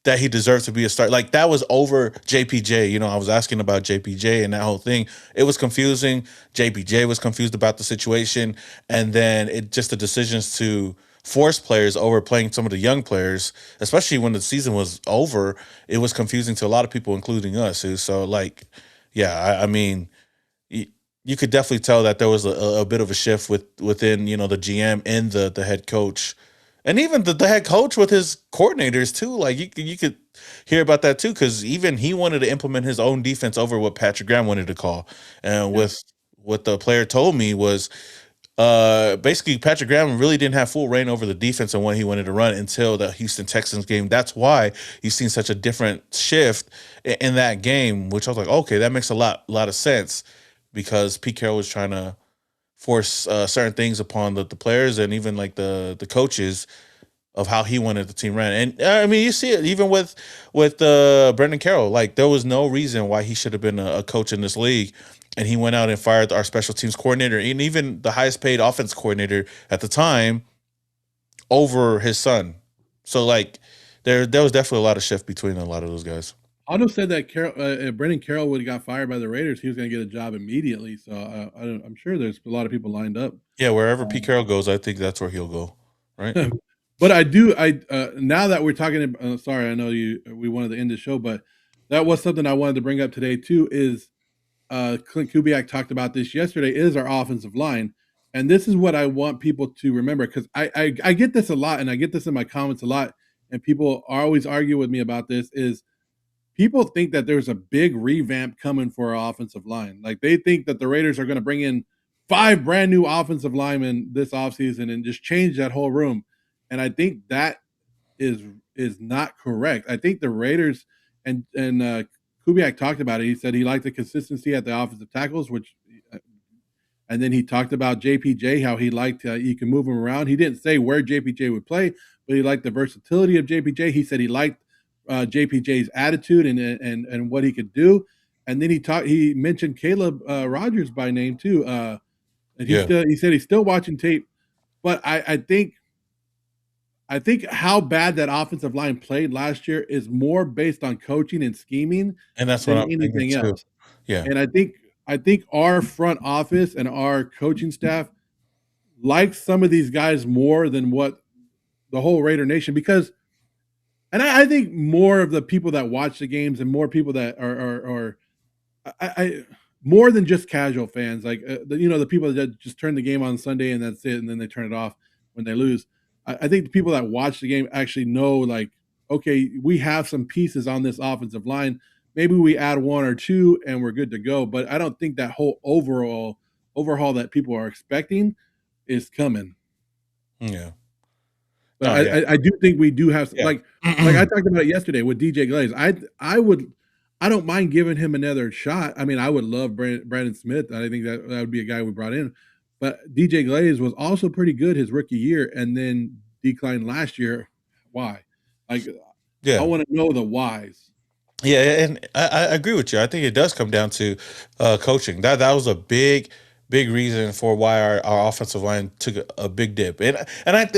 that he deserved to be a start. Like that was over JPJ. I was asking about JPJ and that whole thing. It was confusing. JPJ was confused about the situation, and then it just the decisions to force players over playing some of the young players, especially when the season was over. It was confusing to a lot of people, including us. So like, yeah, I mean you could definitely tell that there was a bit of a shift within the GM and the head coach, and even the head coach with his coordinators too. Like you could hear about that too, because even he wanted to implement his own defense over what Patrick Graham wanted to call. And with what the player told me was basically Patrick Graham really didn't have full reign over the defense and what he wanted to run until the Houston Texans game. That's why you've seen such a different shift in that game, which I was like, okay, that makes a lot of sense, because Pete Carroll was trying to force certain things upon the players and even like the coaches of how he wanted the team ran. And I mean, you see it even with Brendan Carroll. Like there was no reason why he should have been a coach in this league, and he went out and fired our special teams coordinator and even the highest paid offense coordinator at the time over his son. So like there was definitely a lot of shift between a lot of those guys. Otto said that Brendan Carroll would have got fired by the Raiders, he was going to get a job immediately. So I'm sure there's a lot of people lined up. Yeah, wherever Pete Carroll goes, I think that's where he'll go. Right. But now that we're talking, sorry, I know we wanted to end the show, but that was something I wanted to bring up today too. Is Klint Kubiak talked about this yesterday? Is our offensive line, and this is what I want people to remember, because I get this a lot, and I get this in my comments a lot, and people are always argue with me about this. Is people think that there's a big revamp coming for our offensive line. Like they think that the Raiders are going to bring in 5 brand new offensive linemen this offseason and just change that whole room. And I think that is not correct. I think the Raiders and Kubiak talked about it. He said he liked the consistency at the offensive tackles, and then he talked about JPJ, how he liked you can move him around. He didn't say where JPJ would play, but he liked the versatility of JPJ. He said he liked JPJ's attitude and what he could do. And then he mentioned Caleb Rogers by name too. And he said he's still watching tape, but I think how bad that offensive line played last year is more based on coaching and scheming, and that's than what I'm anything else. Too. Yeah, and I think our front office and our coaching staff likes some of these guys more than what the whole Raider Nation, because. And I think more of the people that watch the games and more people that are more than just casual fans, like the people that just turn the game on Sunday and that's it, and then they turn it off when they lose. I think the people that watch the game actually know, like, okay, we have some pieces on this offensive line. Maybe we add 1 or 2 and we're good to go. But I don't think that whole overhaul that people are expecting is coming. Yeah. But I do think we do have like I talked about it yesterday with DJ Glaze. I don't mind giving him another shot. I mean, I would love Brandon Smith. I think that would be a guy we brought in. But DJ Glaze was also pretty good his rookie year and then declined last year. Why? I want to know the whys. Yeah, and I agree with you. I think it does come down to coaching. That was a big big reason for why our offensive line took a big dip. And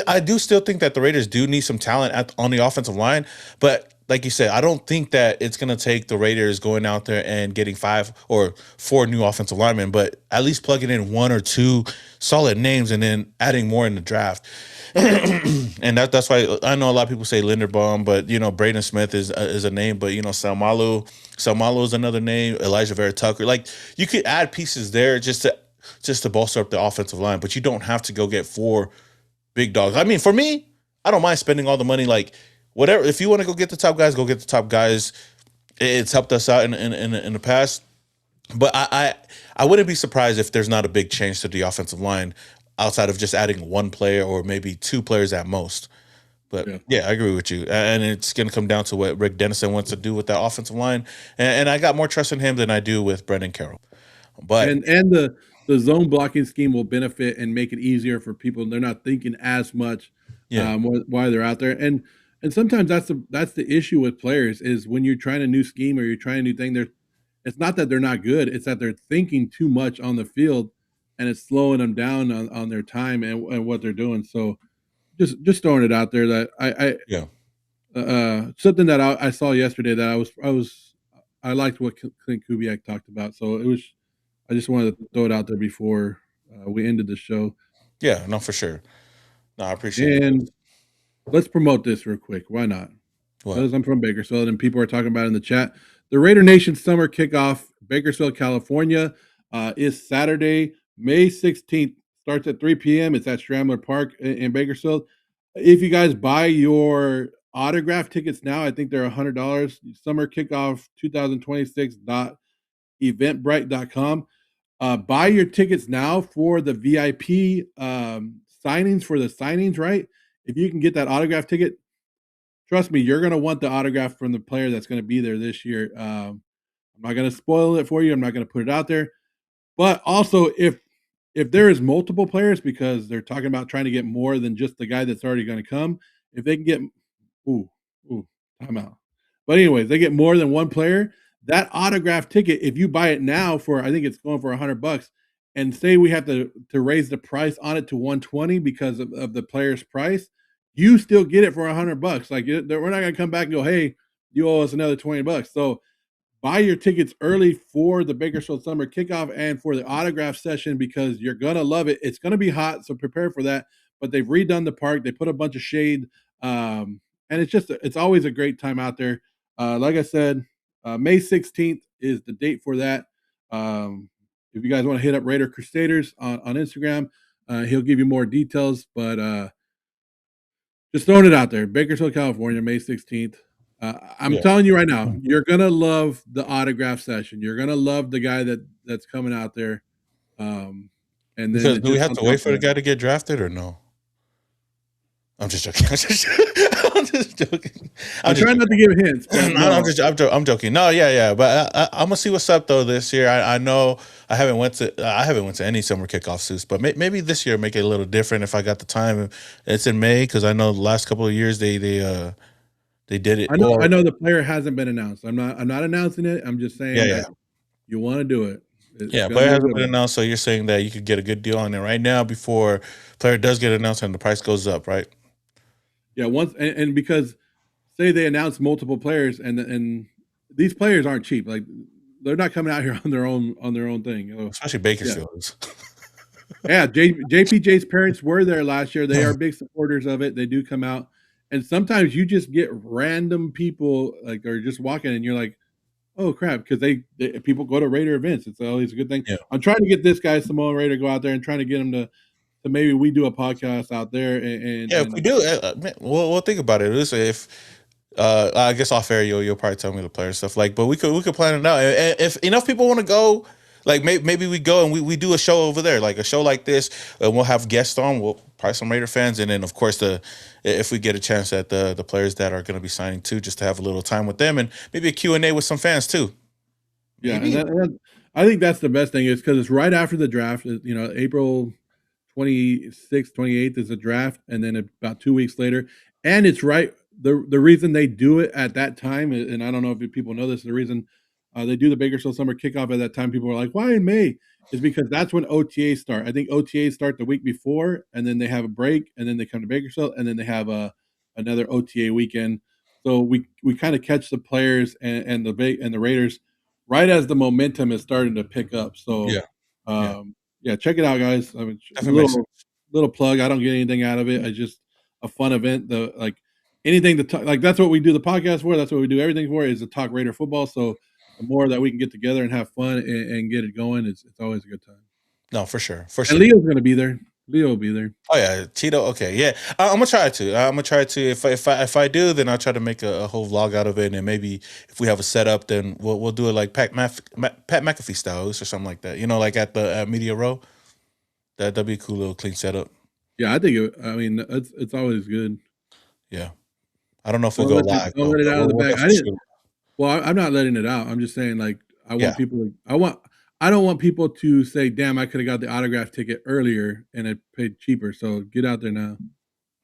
I do still think that the Raiders do need some talent on the offensive line, but like you said, I don't think that it's going to take the Raiders going out there and getting 5 or 4 new offensive linemen, but at least plugging in 1 or 2 solid names and then adding more in the draft. And that's why I know a lot of people say Linderbaum, but Braden Smith is a name, but Salmalu is another name. Elijah Vera Tucker, like you could add pieces there just to bolster up the offensive line, but you don't have to go get 4 big dogs. I mean, for me, I don't mind spending all the money. Like whatever, if you want to go get the top guys, go get the top guys. It's helped us out in the past, but I wouldn't be surprised if there's not a big change to the offensive line outside of just adding 1 player or maybe 2 players at most. But yeah, I agree with you. And it's going to come down to what Rick Dennison wants to do with that offensive line. And I got more trust in him than I do with Brendan Carroll. But and the zone blocking scheme will benefit and make it easier for people. They're not thinking as much while they're out there. And sometimes that's the issue with players is when you're trying a new scheme or you're trying a new thing, it's not that they're not good. It's that they're thinking too much on the field and it's slowing them down on their time and what they're doing. So just throwing it out there that something that I saw yesterday that I liked what Klint Kubiak talked about. So I just wanted to throw it out there before we ended the show. Yeah, no, for sure. No, I appreciate it. And let's promote this real quick. Why not? What? Because I'm from Bakersfield and people are talking about it in the chat. The Raider Nation Summer Kickoff, Bakersfield, California, is Saturday, May 16th. Starts at 3 p.m. It's at Stramler Park in Bakersfield. If you guys buy your autograph tickets now, I think they're $100. Summer Kickoff 2026.eventbrite.com. Buy your tickets now for the VIP signings, right? If you can get that autograph ticket, trust me, you're going to want the autograph from the player that's going to be there this year. I'm not going to spoil it for you. I'm not going to put it out there. But also, if there is multiple players, because they're talking about trying to get more than just the guy that's already going to come, if they can get time out. But anyways, they get more than 1 player. That autograph ticket, if you buy it now for, I think it's going for $100, and say we have to raise the price on it to $120 because of the player's price, you still get it for $100. Like we're not going to come back and go, hey, you owe us another $20. So buy your tickets early for the Bakersfield Summer Kickoff and for the autograph session because you're going to love it. It's going to be hot, so prepare for that. But they've redone the park. They put a bunch of shade. And it's always a great time out there. Like I said, May 16th is the date for that. If you guys want to hit up Raider Crusaders on Instagram, he'll give you more details. But just throwing it out there. Bakersfield, California, May 16th. I'm telling you right now, you're going to love the autograph session. You're going to love the guy that's coming out there. And then because do we have to wait for the guy to get drafted or no? I'm just joking. I'm just joking. I'm trying not to give hints. I'm joking. No, yeah. But I'm gonna see what's up though this year. I know I haven't went to any summer kickoff suits, but maybe this year make it a little different if I got the time. It's in May because I know the last couple of years they did it. I know the player hasn't been announced. I'm not announcing it. I'm just saying that you want to do it. Player hasn't been announced, so you're saying that you could get a good deal on it right now before player does get announced and the price goes up, right? Yeah, once and because say they announce multiple players and these players aren't cheap. Like they're not coming out here on their own thing. Especially Bakersfield. Yeah, JPJ's parents were there last year. They are big supporters of it. They do come out. And sometimes you just get random people like are just walking and you're like, oh crap, because they people go to Raider events. It's always a good thing. Yeah. I'm trying to get this guy Samoan Raider go out there and trying to get him to maybe we do a podcast out there. And if we do, we'll think about it. Listen, if I guess off air you'll probably tell me the player stuff like, but we could plan it out. If enough people want to go, like maybe we go and we do a show over there, like a show like this, and we'll have guests on. We'll probably some Raider fans, and then of course if we get a chance at the players that are going to be signing too, just to have a little time with them and maybe a Q&A with some fans too. Yeah, and I think that's the best thing is because it's right after the draft. You know, April 26th, 28th is the draft, and then about 2 weeks later, and it's right. The reason they do it at that time, and I don't know if people know this, the reason they do the Bakersfield Summer Kickoff at that time, people are like, why in May? is because that's when OTAs start. I think OTAs start the week before, and then they have a break, and then they come to Bakersfield, and then they have another OTA weekend. So we kind of catch the players and the Raiders right as the momentum is starting to pick up. So yeah, check it out, guys. I mean, little plug. I don't get anything out of it. I just a fun event. Anything to talk, like that's what we do the podcast for. That's what we do everything for is to talk Raider football. So the more that we can get together and have fun and get it going, it's always a good time. No, for sure. And Leo's gonna be there. Leo will be there. Oh yeah, Cheeto. Okay, yeah. I'm gonna try to. I'm gonna try to. If I do, then I'll try to make a whole vlog out of it, and maybe if we have a setup, then we'll do it like Pat McAfee styles or something like that. You know, like at the Media Row. That'd be a cool little clean setup. Yeah, I think. It's always good. Yeah, I don't know if we'll go live. Don't let it out of the bag. Well, I'm not letting it out. I'm just saying, like, I want people. I don't want people to say, "Damn, I could have got the autograph ticket earlier and it paid cheaper." So get out there now.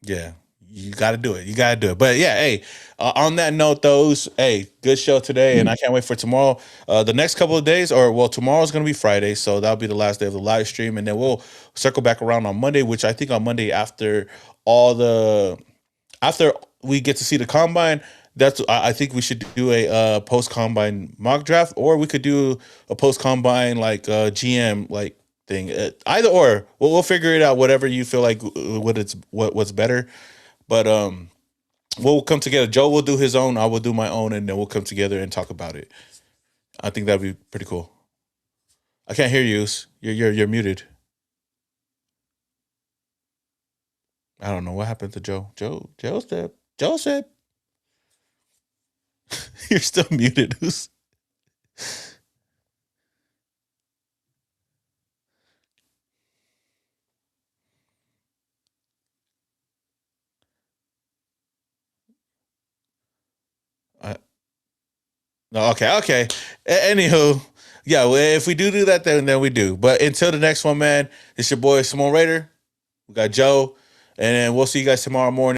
Yeah, you got to do it. You got to do it. But yeah, hey, on that note, good show today, and I can't wait for tomorrow. The next couple of days, tomorrow's going to be Friday, so that'll be the last day of the live stream, and then we'll circle back around on Monday, which I think on Monday after we get to see the combine. I think we should do a post combine mock draft, or we could do a post combine like GM like thing. Either or, we'll figure it out. Whatever you feel like what's better. But we'll come together. Joe will do his own. I will do my own, and then we'll come together and talk about it. I think that'd be pretty cool. I can't hear you. You're muted. I don't know what happened to Joe. Joseph. You're still muted. No, okay. Anywho, yeah. Well, if we do that, then we do. But until the next one, man, it's your boy Simone Raider. We got Joe, and we'll see you guys tomorrow morning.